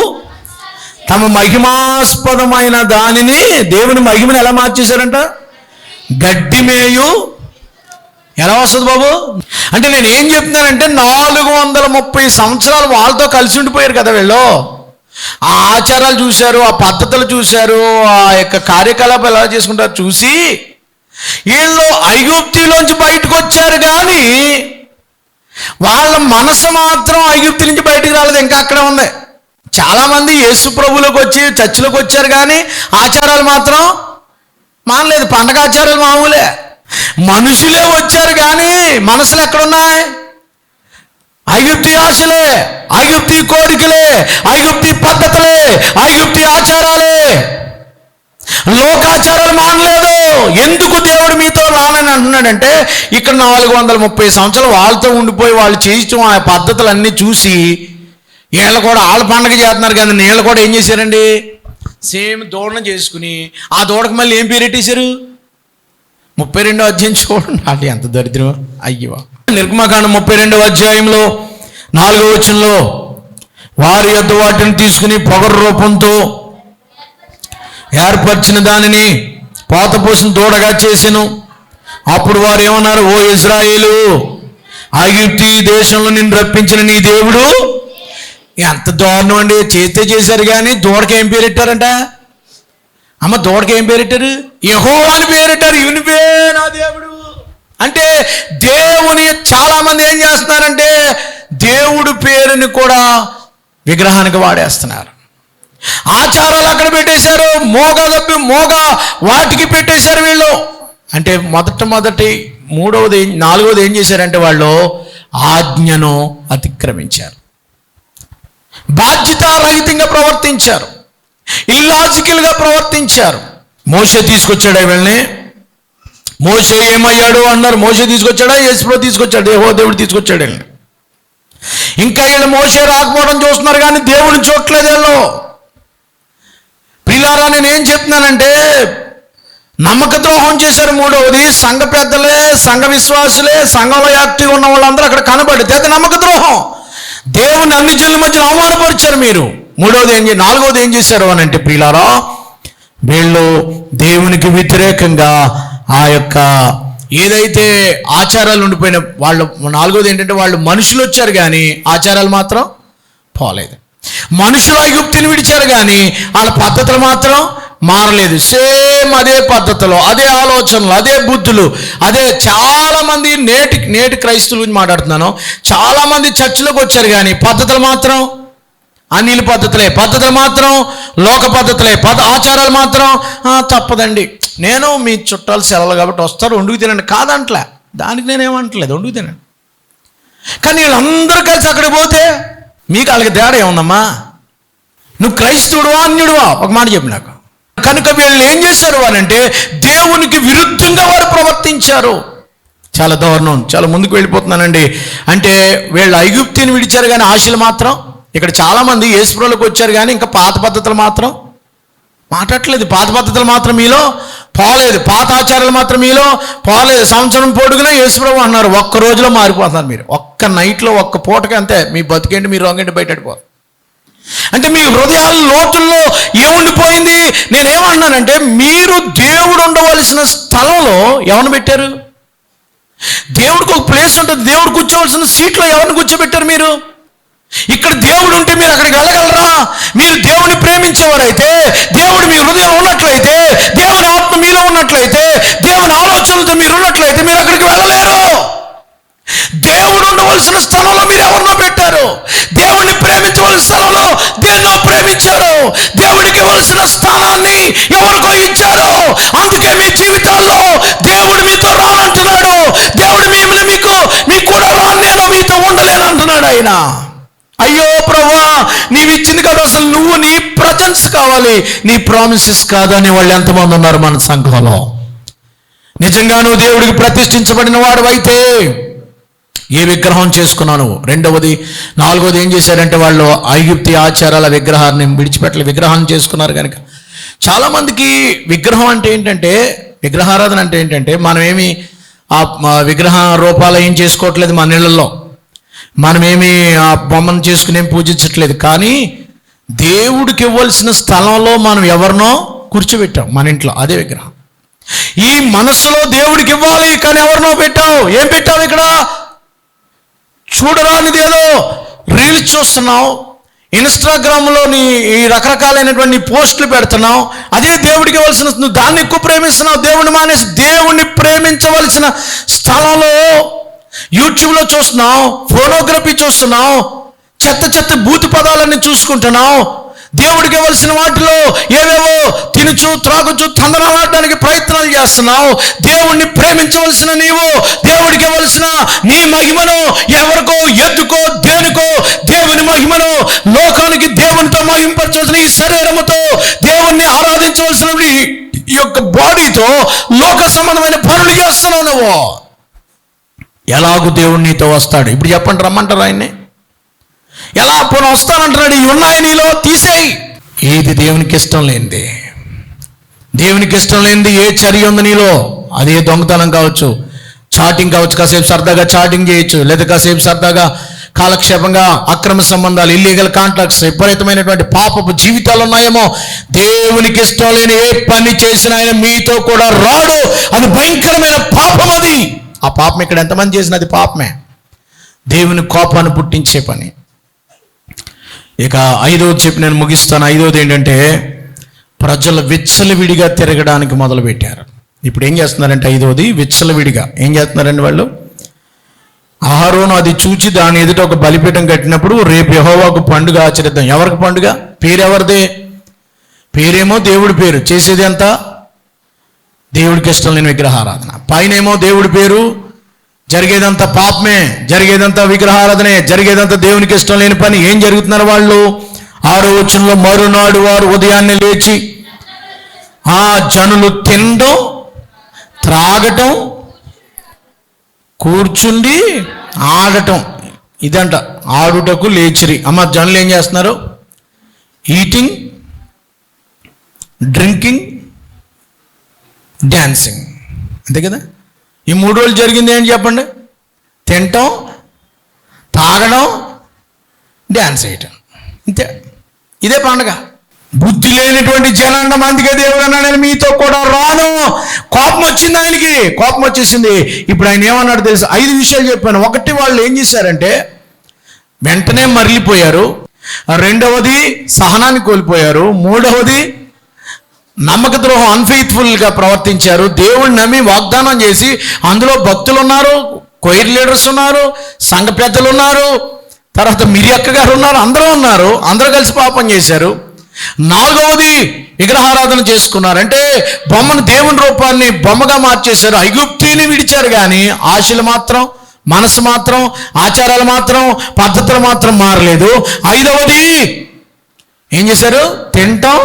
తమ మహిమాస్పదమైన దానిని, దేవుని మహిమను ఎలా మార్చేశారంట? గడ్డి మేయు. ఎలా వస్తుంది బాబు అంటే నేను ఏం చెప్తున్నానంటే 430 సంవత్సరాలు వాళ్ళతో కలిసి ఉండిపోయారు కదా వీళ్ళు. ఆ ఆచారాలు చూశారు, ఆ పద్ధతులు చూశారు, ఆ యొక్క కార్యకలాపాలు ఎలా చేసుకుంటారు చూసి వీళ్ళు ఐగుప్తిలోంచి బయటకు వచ్చారు, కానీ వాళ్ళ మనసు మాత్రం ఐగుప్తి నుంచి బయటికి రాలేదు, ఇంకా అక్కడే ఉంది. చాలామంది యేసు ప్రభువులోకి వచ్చి చర్చిలోకి వచ్చారు, కానీ ఆచారాలు మాత్రం మానలేదు. పండగ ఆచారాలు మామూలే. మనుషులే వచ్చారు, కానీ మనసులు ఎక్కడున్నాయి? ఐగుప్తి ఆశలే, ఐగుప్తి కోరికలే, ఐగుప్తి పద్ధతులే, ఐగుప్తి ఆచారాలే, లోకాచారాలు మానలేదు. ఎందుకు దేవుడు మీతో రానని అంటున్నాడంటే ఇక్కడ 430 సంవత్సరాలు వాళ్ళతో ఉండిపోయి వాళ్ళు చేయించడం ఆ పద్ధతులన్నీ చూసి వీళ్ళు కూడా వాళ్ళ పండగ చేస్తున్నారు, కానీ వీళ్ళు కూడా ఏం చేశారండి? సేమ్ దూడను చేసుకుని ఆ దూడకు మళ్ళీ ఏం పేరు పెట్టేశారు? 32వ అధ్యాయం చూడండి. అంటే ఎంత దరిద్రం అయ్యో. నిర్గమకాండం 32వ అధ్యాయంలో 4వ వచనంలో వారి యొద్ద వాటిని తీసుకుని పొగరు రూపంతో ఏర్పరిచిన దానిని పోత పోసిన దూడగా చేసెను. అప్పుడు వారు ఏమన్నారు? ఓ ఇశ్రాయేలు, ఐగుప్తు దేశంలో నిన్ను రప్పించిన నీ దేవుడు. ఎంత దారుణం అండి. చేస్తే చేశారు, కానీ దూడకి ఏం పేరెట్టారంట? అమ్మ దూడకి ఏం పేరెట్టారు? యెహోవా అని పేరెట్టారు. ఇనుపే నా దేవుడు అంటే దేవుని. చాలా మంది ఏం చేస్తున్నారంటే దేవుడు పేరుని కూడా విగ్రహానికి వాడేస్తున్నారు. ఆచారాలు అక్కడ పెట్టేశారు, మోగ వాటికి పెట్టేశారు వీళ్ళు. అంటే మొదటి 3వది 4వది ఏం చేశారంటే వాళ్ళు ఆజ్ఞను అతిక్రమించారు, బాధ్యతారహితంగా ప్రవర్తించారు, ఇల్లాజికల్గా ప్రవర్తించారు. మోషే తీసుకొచ్చాడా వీళ్ళని? మోషే ఏమయ్యాడు అన్నారు. మోషే తీసుకొచ్చాడా? యేసుప్రభు తీసుకొచ్చాడు, యెహోవా దేవుడు తీసుకొచ్చాడు వీళ్ళని. ఇంకా వీళ్ళు మోషే రాకపోవడం చూస్తున్నారు, కానీ దేవుడిని చూడట్లేదు వీళ్ళు. ప్రియులారా, నేను ఏం చెప్తున్నానంటే నమ్మక ద్రోహం చేశారు. 3వది సంఘ పెద్దలే, సంఘ విశ్వాసులే, సంఘంలో యాక్టివ్గా ఉన్న వాళ్ళందరూ అక్కడ కనబడితే అది నమ్మక ద్రోహం. దేవుని అన్ని జనుల మధ్యన అవమానపరిచారు మీరు. 4వది ఏం చేశారు అని అంటే ప్రియులారా, వీళ్ళు దేవునికి వ్యతిరేకంగా ఆ యొక్క ఏదైతే ఆచారాలు ఉండిపోయిన వాళ్ళు. 4వది ఏంటంటే వాళ్ళు మనుషులు వచ్చారు, కానీ ఆచారాలు మాత్రం పోలేదు. మనుషులు ఐగుప్తిని విడిచారు, కానీ వాళ్ళ పద్ధతులు మాత్రం మారలేదు. సేమ్ అదే పద్ధతులు, అదే ఆలోచనలు, అదే బుద్ధులు, అదే. చాలామంది నేటి క్రైస్తవుల గురించి మాట్లాడుతున్నాను. చాలామంది చర్చిలోకి వచ్చారు, కానీ పద్ధతులు మాత్రం అన్నిల పద్ధతులు మాత్రం లోక పద్ధతులే, ఆచారాలు మాత్రం తప్పదండి. నేను మీ చుట్టాలు సెలవులు కాబట్టి వస్తారు, వండుకు తినండి కాదంట్లే, దానికి నేనేమంటలేదు, వండుకు తినండి. కానీ వీళ్ళందరూ కలిసి అక్కడికి పోతే మీకు వాళ్ళకి తేడా ఏముందమ్మా? నువ్వు క్రైస్తవుడువా అన్యుడువా? ఒక మాట చెప్పు నాకు. కనుక వీళ్ళు ఏం చేశారు అంటే దేవునికి విరుద్ధంగా వారు ప్రవర్తించారు. చాలా దారుణం. చాలా ముందుకు వెళ్ళిపోతున్నానండి. అంటే వీళ్ళు ఐగుప్తిని విడిచారు, కానీ ఆశలు మాత్రం. ఇక్కడ చాలామంది యేసుప్రభువులోకి వచ్చారు, కానీ ఇంకా పాత పద్ధతులు మాత్రం మాట్లాడట్లేదు. పాత పద్ధతులు మాత్రం మీలో పోలేదు, పాత ఆచారాలు మాత్రం మీలో పోలేదు. సంవత్సరం పొడుగునా యేసుప్రభు అన్నారు, ఒక్క రోజులో మారిపోతున్నారు మీరు. ఒక్క నైట్లో, ఒక్క పూటకి అంతే మీ బతికేంటి, మీరు రొంగంటి బయటపడిపోతారు. అంటే మీ హృదయాల లోతుల్లో ఏముండిపోయింది? నేనేమన్నానంటే మీరు దేవుడు ఉండవలసిన స్థలంలో ఎవరిని పెట్టారు? దేవుడికి ఒక ప్లేస్ ఉంటుంది, దేవుడు కూర్చోవలసిన సీట్లో ఎవరిని కూర్చోబెట్టారు మీరు? ఇక్కడ దేవుడు ఉంటే మీరు అక్కడికి వెళ్ళగలరా? మీరు దేవుని ప్రేమించేవారైతే, దేవుడు మీ హృదయం ఉన్నట్లయితే, దేవుని ఆత్మ మీలో ఉన్నట్లయితే, దేవుని ఆలోచనలతో మీరు ఉన్నట్లయితే మీరు అక్కడికి వెళ్ళలేరు. దేవుడు ఉండవలసిన స్థలంలో మీరు ఎవరినో పెట్టారు. దేవుడిని ప్రేమించవలసిన స్థలంలో దేన్నో ప్రేమించారు. దేవుడికి ఇవ్వాల్సిన స్థానాన్ని ఎవరికో ఇచ్చారు. అందుకే మీ జీవితాల్లో దేవుడు మీతో రానంటున్నాడు. దేవుడు మిమ్మల్ని మీకు కూడా రాను, నేను మీతో ఉండలేను అంటున్నాడు ఆయన. అయ్యో ప్రభువా, నీవు ఇచ్చింది కదా, అసలు నువ్వు నీ ప్రజెన్స్ కావాలి, నీ ప్రామిసెస్ కాదని వాళ్ళు ఎంతమంది ఉన్నారు మన సంఘంలో. నిజంగా నువ్వు దేవుడికి ప్రతిష్ఠించబడిన వాడు అయితే ఏ విగ్రహం చేసుకున్నాను? 4వది ఏం చేశారంటే వాళ్ళు ఐగుప్తి ఆచారాల విగ్రహాన్ని విడిచిపెట్టలే, విగ్రహాన్ని చేసుకున్నారు. కనుక చాలామందికి విగ్రహం అంటే ఏంటంటే, విగ్రహారాధన అంటే ఏంటంటే మనం ఏమి ఆ విగ్రహ రూపాలు ఏం చేసుకోవట్లేదు మన ఇళ్లలో. మనమేమి ఆ బొమ్మను చేసుకుని పూజించట్లేదు, కానీ దేవుడికి ఇవ్వాల్సిన స్థలంలో మనం ఎవరినో కూర్చోబెట్టాం మన ఇంట్లో, అదే విగ్రహం. ఈ మనసులో దేవుడికి ఇవ్వాలి, కానీ ఎవరినో పెట్టావు. ఏం పెట్టావు ఇక్కడ? చూడరానిది ఏదో రీల్స్ చూస్తున్నావు, ఇన్స్టాగ్రామ్లో ఈ రకరకాలైనటువంటి పోస్టులు పెడుతున్నావు. అదే దేవుడికి ఇవ్వాల్సిన, నువ్వు దాన్ని ఎక్కువ ప్రేమిస్తున్నావు. దేవుడిని మానేసి దేవుణ్ణి ప్రేమించవలసిన స్థలంలో యూట్యూబ్లో చూస్తున్నావు, ఫోనోగ్రఫీ చూస్తున్నావు, చెత్త చెత్త బూతు పదాలన్నీ చూసుకుంటున్నావు. దేవుడికి ఇవ్వాల్సిన వాటిలో ఏవేవో తినుచు త్రాగుచు తందనాడడానికి ప్రయత్నాలు చేస్తున్నావు. దేవుణ్ణి ప్రేమించవలసిన నీవు, దేవుడికి ఇవ్వాల్సిన నీ మహిమను ఎవరికో ఎద్దుకో దేనికో దేవుని మహిమను లోకానికి దేవునితో మహింపరచవలసిన ఈ శరీరముతో దేవుణ్ణి ఆరాధించవలసిన ఈ యొక్క బాడీతో లోక సంబంధమైన పనులు చేస్తున్నావు. నువ్వు ఎలాగూ దేవుడు నీతో వస్తాడు. ఇప్పుడు చెప్పండి, రమ్మంటారు ఆయన్ని. ఎలా పోనీ వస్తానంటున్నాడు. ఇవి ఉన్నాయి నీలో, తీసేయి. ఏది దేవునికి ఇష్టం లేనిది, దేవునికి ఇష్టం లేనిది ఏ చర్య ఉంది నీలో, అదే దొంగతనం కావచ్చు, చాటింగ్ కావచ్చు, కాసేపు సరదాగా చాటింగ్ చేయొచ్చు, లేదా కాసేపు సరదాగా కాలక్షేపంగా అక్రమ సంబంధాలు, ఇల్లీగల్ కాంట్రాక్ట్స్, విపరీతమైనటువంటి పాపపు జీవితాలు ఉన్నాయేమో. దేవునికి ఇష్టం లేని ఏ పని చేసినా ఆయన మీతో కూడా రాడు. అది భయంకరమైన పాపం. అది ఆ పాపం ఇక్కడ ఎంతమంది చేసినా అది పాపమే, దేవుని కోపాన్ని పుట్టించే పని. ఇక ఐదవది చెప్పి నేను ముగిస్తాను. ఐదవది ఏంటంటే, ప్రజలు విచ్చలవిడిగా తిరగడానికి మొదలుపెట్టారు. ఇప్పుడు ఏం చేస్తున్నారంటే, ఐదవది విచ్చలవిడిగా ఏం చేస్తున్నారండి వాళ్ళు? అహరోను అది చూచి దాని ఎదుట ఒక బలిపీఠం కట్టినప్పుడు, రేపు యెహోవాకు పండుగ ఆచరిద్దాం. ఎవరికి పండుగ? పేరు ఎవరిదే? పేరేమో దేవుడి పేరు, చేసేది అంతా దేవుడికి ఇష్టం లేని విగ్రహారాధన. పైనేమో దేవుడి పేరు, జరిగేదంతా పాపమే, జరిగేదంతా విగ్రహారాధనే, జరిగేదంతా దేవునికి ఇష్టం లేని పని. ఏం జరుగుతున్నారు వాళ్ళు? 6వ వచనంలో, మరునాడు వారు ఉదయాన్నే లేచి ఆ జనులు తినడం త్రాగటం కూర్చుండి ఆడటం, ఇదంట ఆడుటకు లేచిరి. అమ్మ, జనులు ఏం చేస్తున్నారు? ఈటింగ్, డ్రింకింగ్, డ్యాన్సింగ్, అంతే కదా. ఈ 3 రోజులు జరిగింది ఏంటి చెప్పండి? తినటం, తాగడం, డ్యాన్స్ వేయటం, ఇంతే. ఇదే పండుగ. బుద్ధి లేనటువంటి జనాండం. అందుకే దేవుడు అన్నాడు, నేను మీతో కూడా రాను. కోపం వచ్చింది ఆయనకి, కోపం వచ్చేసింది. ఇప్పుడు ఆయన ఏమన్నాడు తెలుసు? 5 విషయాలు చెప్పాను. ఒకటి, వాళ్ళు ఏం చేశారంటే వెంటనే మరలిపోయారు. రెండవది, సహనాన్ని కోల్పోయారు. మూడవది, నమ్మక ద్రోహం, అన్ఫెయిత్ఫుల్గా ప్రవర్తించారు. దేవుడిని నమ్మి వాగ్దానం చేసి, అందులో భక్తులు ఉన్నారు, కొయిర్ లీడర్స్ ఉన్నారు, సంఘ పెద్దలు ఉన్నారు, తర్వాత మిరియక్క గారు ఉన్నారు, అందరూ ఉన్నారు. అందరూ కలిసి పాపం చేశారు. నాలుగవది, విగ్రహారాధన చేసుకున్నారు. అంటే బొమ్మను, దేవుని రూపాన్ని బొమ్మగా మార్చేశారు. ఐగుప్తిని విడిచారు, కానీ ఆశలు మాత్రం, మనసు మాత్రం, ఆచారాలు మాత్రం, పద్ధతులు మాత్రం మారలేదు. ఐదవది ఏం చేశారు? తినటం,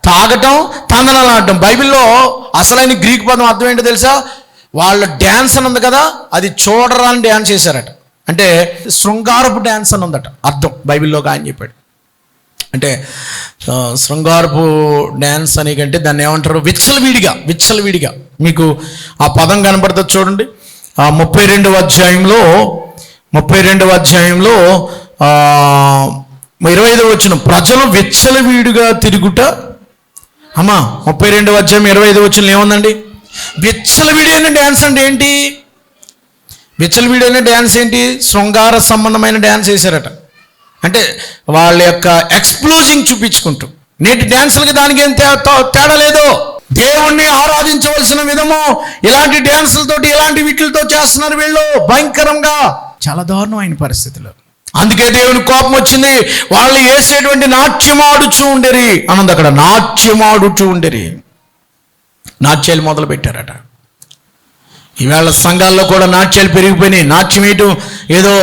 తాగటం, తందనాలాడటం. బైబిల్లో అసలైన గ్రీక్ పదం అర్థం ఏంటో తెలుసా? వాళ్ళ డ్యాన్స్ అని ఉంది కదా, అది చూడరాని డ్యాన్స్ చేశారట. అంటే శృంగారపు డ్యాన్స్ అని ఉందట అర్థం బైబిల్లోకి. ఆయన చెప్పాడు. అంటే శృంగారపు డ్యాన్స్ అని కంటే దాన్ని ఏమంటారు? విచ్చలవిడిగా. విచ్చలవిడిగా మీకు ఆ పదం కనపడుతుంది చూడండి. 32వ అధ్యాయంలో 25వ వచనం, ప్రజలు విచ్చలవిడిగా తిరుగుట. అమ్మా, 32వ అధ్యాయం 25వ వచనం ఏముందండి? విచ్చలవిడి అనే డ్యాన్స్ అంటే ఏంటి? విచ్చలవిడి అనే డ్యాన్స్ ఏంటి? శృంగార సంబంధమైన డ్యాన్స్ వేశారట. అంటే వాళ్ళ యొక్క ఎక్స్ప్లోజింగ్ చూపించుకుంటూ. నేటి డ్యాన్సులకి దానికి ఏం తేడా లేదు. దేవుణ్ణి ఆరాధించవలసిన విధము ఇలాంటి డ్యాన్సులతోటి, ఇలాంటి వీటితో చేస్తున్నారు వీళ్ళు భయంకరంగా. చాలా దారుణమైన పరిస్థితులు. అందుకే దేవుని కోపం వచ్చింది. వాళ్ళు వేసేటువంటి నాట్యమాడుచూ ఉండేరి అన్నది అక్కడ. నాట్యమాడుచూ ఉండేరి, నాట్యాలు మొదలు పెట్టారట. ఈవేళ సంఘాల్లో కూడా నాట్యాలు పెరిగిపోయినాయి. నాట్యం వేయటం ఏదో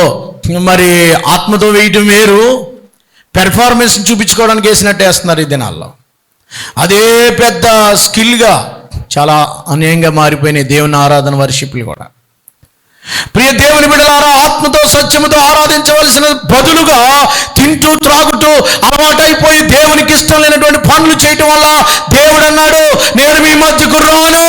మరి ఆత్మతో వేయటం వేరు, పెర్ఫార్మెన్స్ చూపించుకోవడానికి వేసినట్టు వేస్తున్నారు ఈ దినాల్లో. అదే పెద్ద స్కిల్గా చాలా అన్యాయంగా మారిపోయినాయి దేవుని ఆరాధన, వర్షిప్లు కూడా. ప్రియ దేవుని బిడ్డలారా, ఆత్మతో సత్యముతో ఆరాధించవలసిన బదులుగా తింటూ త్రాగుతూ అలవాటైపోయి దేవునికి ఇష్టం లేనటువంటి పనులు చేయటం వల్ల దేవుడు అన్నాడు, నేను మీ మధ్యకు రాను.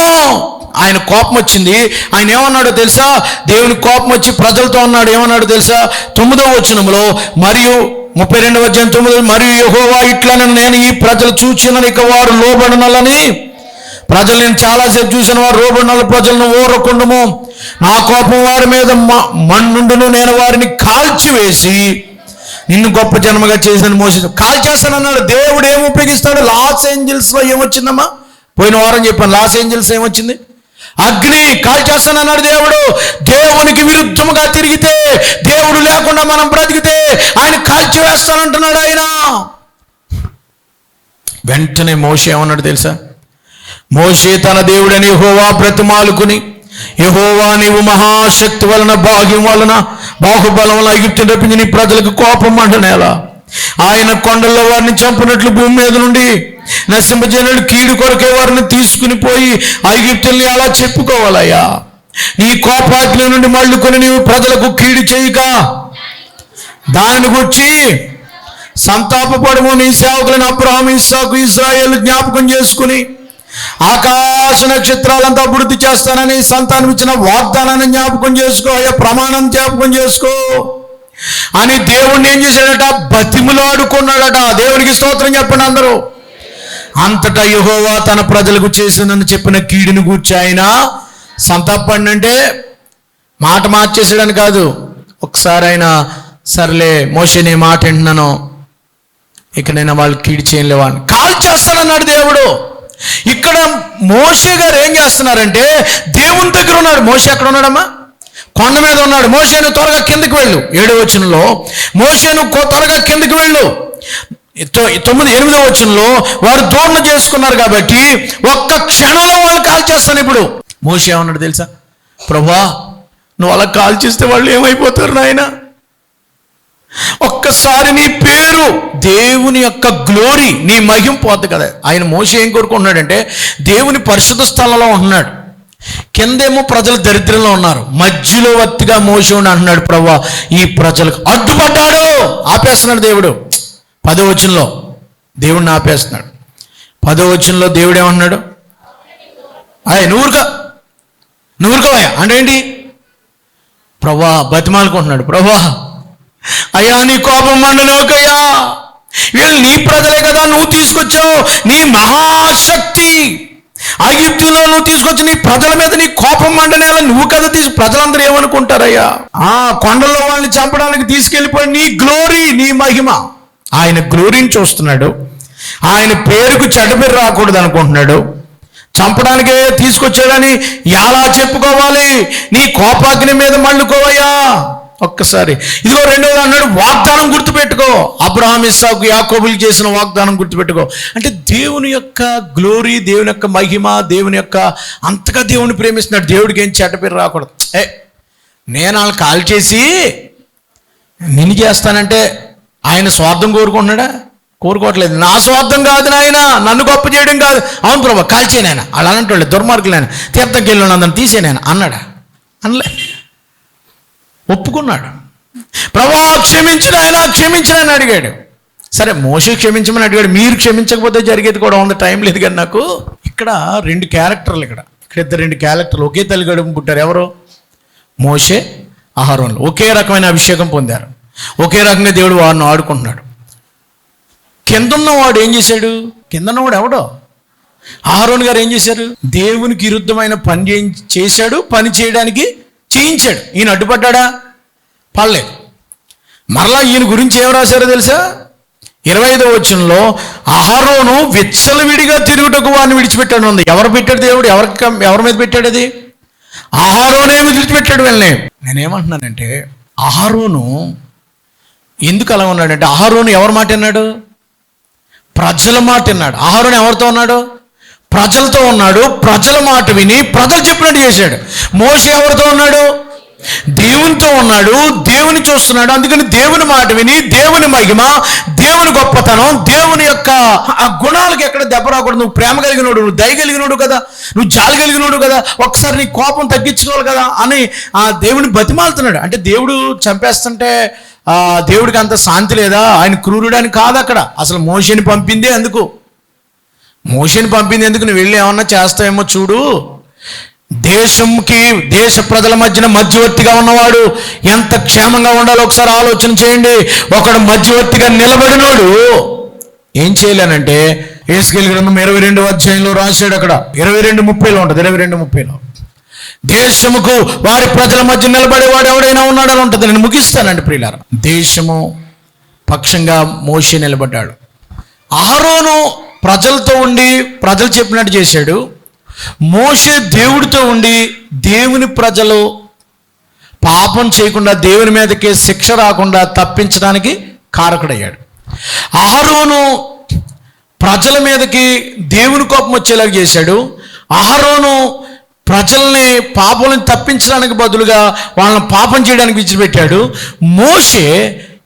ఆయన కోపం వచ్చింది. ఆయన ఏమన్నాడో తెలుసా? దేవుని కోపం వచ్చి ప్రజలతో అన్నాడు. ఏమన్నాడో తెలుసా? 9వ వచనంలో, మరియు 32వ అధ్యాయం 9, మరియు యెహోవా ఇట్లనెను, నేను ఈ ప్రజలు చూచున్నాను, ఇక వారు లోబడనలని. ప్రజలు నేను చాలాసేపు చూసిన వారు లోబడిన ప్రజలను ఊరకుండము, నా కోపం వారి మీద మన్నుండును, నేను వారిని కాల్చివేసి నిన్ను గొప్ప జన్మగా చేసిన మోసే కాల్చేస్తానన్నాడు. దేవుడు ఏమి ఉపయోగిస్తాడు? లాస్ ఏంజల్స్లో ఏమొచ్చిందమ్మా? పోయిన వారం చెప్పాను, లాస్ ఏంజల్స్ ఏమొచ్చింది? అగ్ని. కాల్చేస్తానన్నాడు దేవుడు. దేవునికి విరుద్ధముగా తిరిగితే, దేవుడు లేకుండా మనం బ్రతికితే ఆయన కాల్చివేస్తానంటున్నాడు ఆయన. వెంటనే మోషే ఏమన్నాడు తెలుసా? మోషే తన దేవుడని యెహోవా బ్రతిమాలుకుని, యెహోవా నీవు మహాశక్తి వలన బాహుబలం వలన ఐగుప్తుని రప్పించి నీ ప్రజలకు కోపం మండనేలా, ఆయన కొండల్లో వారిని చంపినట్లు భూమి మీద నుండి నశింపజేయనట్లు కీడు కొరకే వారిని తీసుకుని పోయి ఐగుప్తుల్ని అలా చెప్పుకోవాలయ్యా. నీ కోపాగ్ని నుండి మళ్ళుకొని నీవు ప్రజలకు కీడు చేయక దానిని గురించి సంతాపపడము. నీ సేవకులను అబ్రహాము, ఇస్సాకు, ఇశ్రాయేలు జ్ఞాపకం చేసుకుని ఆకాశ నక్షత్రాలంతా అభివృద్ధి చేస్తానని సంతానం ఇచ్చిన వాగ్దానాన్ని జ్ఞాపకం చేసుకో, అయ్యా ప్రమాణం జ్ఞాపకం చేసుకో అని దేవుణ్ణి ఏం చేశాడట? బతిములాడుకున్నాడట. దేవునికి స్తోత్రం చెప్పండి అందరూ. అంతటా యెహోవా తన ప్రజలకు చేసిందని చెప్పిన కీడుని గూర్చి ఆయన సంతాపండి. అంటే మాట మార్చేసాడని కాదు. ఒకసారి ఆయన సర్లే మోషే నీ మాట వింటున్నాను, ఇక నేను వాళ్ళు కీడు చేయలేవా అని కాల్ చేస్తానన్నాడు దేవుడు. ఇక్కడ మోషే గారు ఏం చేస్తున్నారంటే దేవుని దగ్గర ఉన్నాడు. మోషే ఎక్కడ ఉన్నాడమ్మా? కొండ మీద ఉన్నాడు. మోషేను త్వరగా కిందకి వెళ్ళు. 7వ వచనంలో మోషేను త్వరగా కిందకి వెళ్ళు. 8వ వచనంలో వారు దూరణ చేసుకున్నారు కాబట్టి ఒక్క క్షణంలో వాళ్ళు కాల్ చేస్తాను. ఇప్పుడు మోషే ఏమన్నాడు తెలుసా? ప్రభువా నువ్వు అలా కాల్ చేస్తే వాళ్ళు ఏమైపోతారు నాయనా? ఒక్కసారి నీ పేరు, దేవుని యొక్క గ్లోరీ, నీ మహిమ పోద్ది కదా. ఆయన మోషే ఏం కోరుకుంటున్నాడంటే దేవుని పరిశుద్ధ స్థలంలో ఉంటున్నాడు, కిందేమో ప్రజలు దరిద్రంలో ఉన్నారు, మధ్యలో వత్తిగా మోషే ఉండి అంటున్నాడు, ప్రభువా ఈ ప్రజలకు అడ్డుపడ్డాడు. ఆపేస్తున్నాడు దేవుడు. 10వ వచనంలో దేవుడిని ఆపేస్తున్నాడు. 10వ వచనంలో దేవుడు ఏమన్నాడు? నువ్వురుకోవా అంటే ఏంటి? ప్రభువా బతిమాలుకుంటున్నాడు. ప్రభువా అయ్యా నీ కోపం మండలోకయ్యా, వీళ్ళు నీ ప్రజలే కదా, నువ్వు తీసుకొచ్చావు నీ మహాశక్తి, ఐగుప్తులో నువ్వు తీసుకొచ్చి నీ ప్రజల మీద నీ కోపం మండనేలా నువ్వు కదా ప్రజలందరూ ఏమనుకుంటారయ్యా? కొండల్లో వాళ్ళని చంపడానికి తీసుకెళ్ళిపోయి నీ గ్లోరీ, నీ మహిమ, ఆయన గ్లోరీని చూస్తున్నాడు. ఆయన పేరుకు చెడ్డ పేరు రాకూడదు అనుకుంటున్నాడు. చంపడానికే తీసుకొచ్చాడని ఎలా చెప్పుకోవాలి? నీ కోపాగ్ని మీద మళ్ళుకోవయ్యా. ఒక్కసారి ఇదిగో 2వది అన్నాడు, వాగ్దానం గుర్తుపెట్టుకో. అబ్రహాము, ఇస్సాకు, యాకోబులు చేసిన వాగ్దానం గుర్తుపెట్టుకో. అంటే దేవుని యొక్క గ్లోరీ, దేవుని యొక్క మహిమ, దేవుని యొక్క అంతగా దేవుని ప్రేమిస్తున్నాడు. దేవుడికి ఏం చెడ్డ పేరు రాకూడదు. నేను వాళ్ళు కాల్ చేసి నిన్ను చేస్తానంటే ఆయన స్వార్థం కోరుకుంటున్నాడా? కోరుకోవట్లేదు. నా స్వార్థం కాదు నాయన, నన్ను గొప్ప చేయడం కాదు. అవును ప్రభా కాల్చేనాయన, వాళ్ళు అలాంటి దుర్మార్గులైన తీర్థంకి వెళ్ళిన అందరిని తీసేనాయన అన్నాడా? అనలే, ఒప్పుకున్నాడు. ప్రభా క్షమించిన ఆయన, క్షమించిన ఆయన అడిగాడు. సరే మోషే క్షమించమని అడిగాడు, మీరు క్షమించకపోతే జరిగేది కూడా ఉంది, టైం లేదు కానీ నాకు. ఇక్కడ 2 క్యారెక్టర్లు, ఇక్కడ 2 క్యారెక్టర్లు ఒకే తల్లి గడుపు పుట్టారు. ఎవరు? మోషే, అహరోన్లు. ఒకే రకమైన అభిషేకం పొందారు. ఒకే రకంగా దేవుడు వారిని ఆడుకుంటున్నాడు. కిందన్నవాడు ఏం చేశాడు? కిందన్నవాడు ఎవడో? అహరోన్ గారు ఏం చేశారు? దేవునికి విరుద్ధమైన పని చేశాడు, పని చేయడానికి చేయించాడు. ఈయన అడ్డుపడ్డా? పడలేదు. మరలా ఈయన గురించి ఏం రాశారో తెలుసా? 25వ వచనంలో అహరోను విచ్చలవిడిగా తిరుగుటకు వాడిని విడిచిపెట్టాడు ఉంది. ఎవరు పెట్టాడు దేవుడు? ఎవరి మీద పెట్టాడు అది? అహరోనే విడిచిపెట్టాడు వెళ్ళని. నేనేమంటున్నానంటే అహరోను ఎందుకు అలా ఉన్నాడంటే, అహరోను ఎవరి మాట విన్నాడు? ప్రజల మాట విన్నాడు. అహరోను ఎవరితో ఉన్నాడు? ప్రజలతో ఉన్నాడు. ప్రజల మాట విని ప్రజలు చెప్పినట్టు చేశాడు. మోషే ఎవరితో ఉన్నాడు? దేవునితో ఉన్నాడు. దేవుని చూస్తున్నాడు. అందుకని దేవుని మాట విని దేవుని మహిమ, దేవుని గొప్పతనం, దేవుని యొక్క ఆ గుణాలకు ఎక్కడ దెబ్బ రాకూడదు. నువ్వు ప్రేమ కలిగినోడు, నువ్వు దయ కలిగినోడు కదా, నువ్వు జాలి కలిగినోడు కదా, ఒకసారి నీ కోపం తగ్గించుకోవాలి కదా అని ఆ దేవుని బతిమాలుతున్నాడు. అంటే దేవుడు చంపేస్తుంటే దేవుడికి అంత శాంతి లేదా? ఆయన క్రూరుడని కాదు అక్కడ. అసలు మోషేని పంపిందే అందుకు. మోషేని పంపింది ఎందుకు? నువ్వు వెళ్ళి ఏమన్నా చేస్తావేమో చూడు, దేశ ప్రజల మధ్యవర్తిగా ఉన్నవాడు ఎంత క్షేమంగా ఉండాలో ఒకసారి ఆలోచన చేయండి. ఒకడు మధ్యవర్తిగా నిలబడినోడు ఏం చేయలేనంటే యేసుకేలు గ్రంథం 22వ అధ్యాయంలో రాశాడు. అక్కడ 22:30 ఉంటుంది. 22:30 దేశముకు వారి ప్రజల మధ్య నిలబడేవాడు ఎవడైనా ఉన్నాడని ఉంటుంది. నేను ముగిస్తానండి ప్రియులారా. దేశము పక్షంగా మోషే నిలబడ్డాడు. అహరోను ప్రజలతో ఉండి ప్రజలు చెప్పినట్టు చేశాడు. మోషే దేవుడితో ఉండి దేవుని ప్రజలు పాపం చేయకుండా దేవుని మీదకి శిక్ష రాకుండా తప్పించడానికి కారకుడయ్యాడు. అహరోను ప్రజల మీదకి దేవుని కోపం వచ్చేలాగా చేశాడు. అహరోను ప్రజల్ని పాపలను తప్పించడానికి బదులుగా వాళ్ళని పాపం చేయడానికి విడిచిపెట్టాడు. మోషే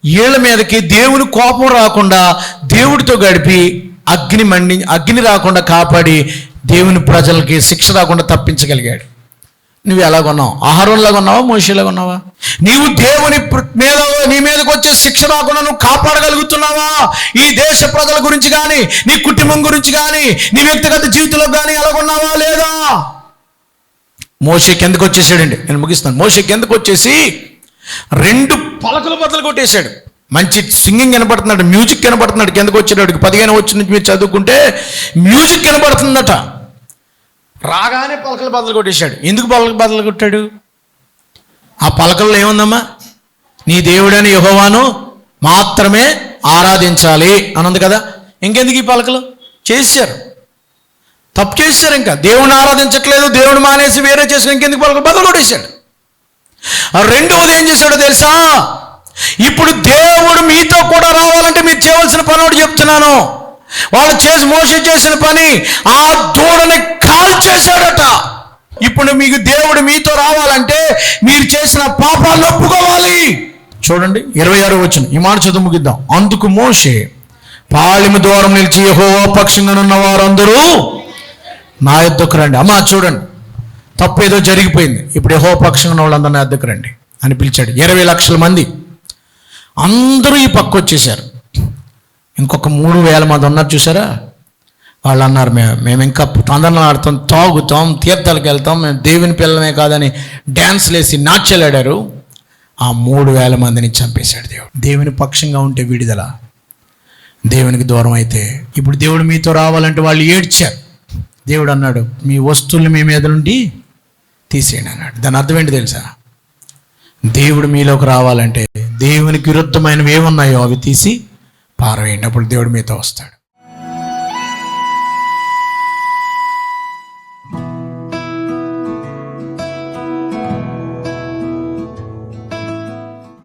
వీళ్ళ మీదకి దేవుని కోపం రాకుండా దేవుడితో గడిపి అగ్ని రాకుండా కాపాడి దేవుని ప్రజలకి శిక్ష రాకుండా తప్పించగలిగాడు. నువ్వు ఎలాగొన్నావు? అహరోన్లాగా ఉన్నావా? మోషేలాగా ఉన్నావా? నీవు దేవుని నీ మీదకి వచ్చే శిక్ష రాకుండా నువ్వు కాపాడగలుగుతున్నావా? ఈ దేశ ప్రజల గురించి కానీ, నీ కుటుంబం గురించి కానీ, నీ వ్యక్తిగత జీవితంలో కానీ ఎలాగొన్నావా లేదా? మోషే కిందకు వచ్చేసాడండి. నేను ముగిస్తాను. మోషే కిందకు వచ్చేసి 2 పలకలు బద్దలు కొట్టేశాడు. మంచి సింగింగ్ కనపడుతున్నాడు, మ్యూజిక్ కనపడుతున్నాడు. కిందకు వచ్చేటప్పటికి 15 వచ్చి నుంచి మీరు చదువుకుంటే మ్యూజిక్ కనపడుతుందట. రాగానే పలకలు బద్దలు కొట్టేశాడు. ఎందుకు పలకలు బద్దలు కొట్టాడు? ఆ పలకల్లో ఏముందమ్మా? నీ దేవుడని యెహోవాను మాత్రమే ఆరాధించాలి అని ఉంది కదా. ఇంకెందుకు ఈ పలకలు? చేశారు, తప్పు చేశారు. ఇంకా దేవుడిని ఆరాధించట్లేదు, దేవుడు మానేసి వేరే చేసుకుని ఇంకెందుకు పలకలు బద్దలు కొట్టేశాడు. రెండవది ఏం చేశాడో తెలుసా? ఇప్పుడు దేవుడు మీతో కూడా రావాలంటే మీరు చేయవలసిన పని ఒకటి చెప్తున్నాను. మోషే చేసిన పని ఆ దూడని కాల్చేశాడట. ఇప్పుడు మీకు దేవుడు మీతో రావాలంటే మీరు చేసిన పాపాలను ఒప్పుకోవాలి. చూడండి 26 వచనం. ఈ మాట చదువు ముగిద్దాం. అందుకు మోషే పాళెము ద్వారం నిలిచి యెహోవా పక్షంగా ఉన్న వారందరూ నా యొద్దకు రండి. అమ్మా చూడండి, తప్పు ఏదో జరిగిపోయింది. ఇప్పుడు యెహోవా పక్షంగా ఉన్న వాళ్ళందరూ నా యొద్దకు రండి అని పిలిచాడు. 20 లక్షల మంది అందరూ ఈ పక్క వచ్చేసారు. ఇంకొక 3,000 మంది ఉన్నారు చూసారా? వాళ్ళు అన్నారు, మేము ఇంకా తందనలు ఆడతాం, తాగుతాం, తీర్థాలకు వెళ్తాం, మేము దేవుని పిల్లలమే కాదని డ్యాన్స్లు వేసి నాట్యాలు ఆడారు. ఆ 3,000 మందిని చంపేశాడు దేవుడు. దేవుని పక్షంగా ఉంటే విడుదల, దేవునికి దూరం అయితే. ఇప్పుడు దేవుడు మీతో రావాలంటే వాళ్ళు ఏడ్చారు. దేవుడు అన్నాడు, మీ వస్తువులు మీ మీద నుండి తీసేయండి అన్నాడు. దాని అర్థం ఏంటి తెలుసా? దేవుడు మీలోకి రావాలంటే దేవునికి విరుద్ధమైనవి ఏమున్నాయో అవి తీసి పారవేయండి. అప్పుడు దేవుడు మీతో వస్తాడు.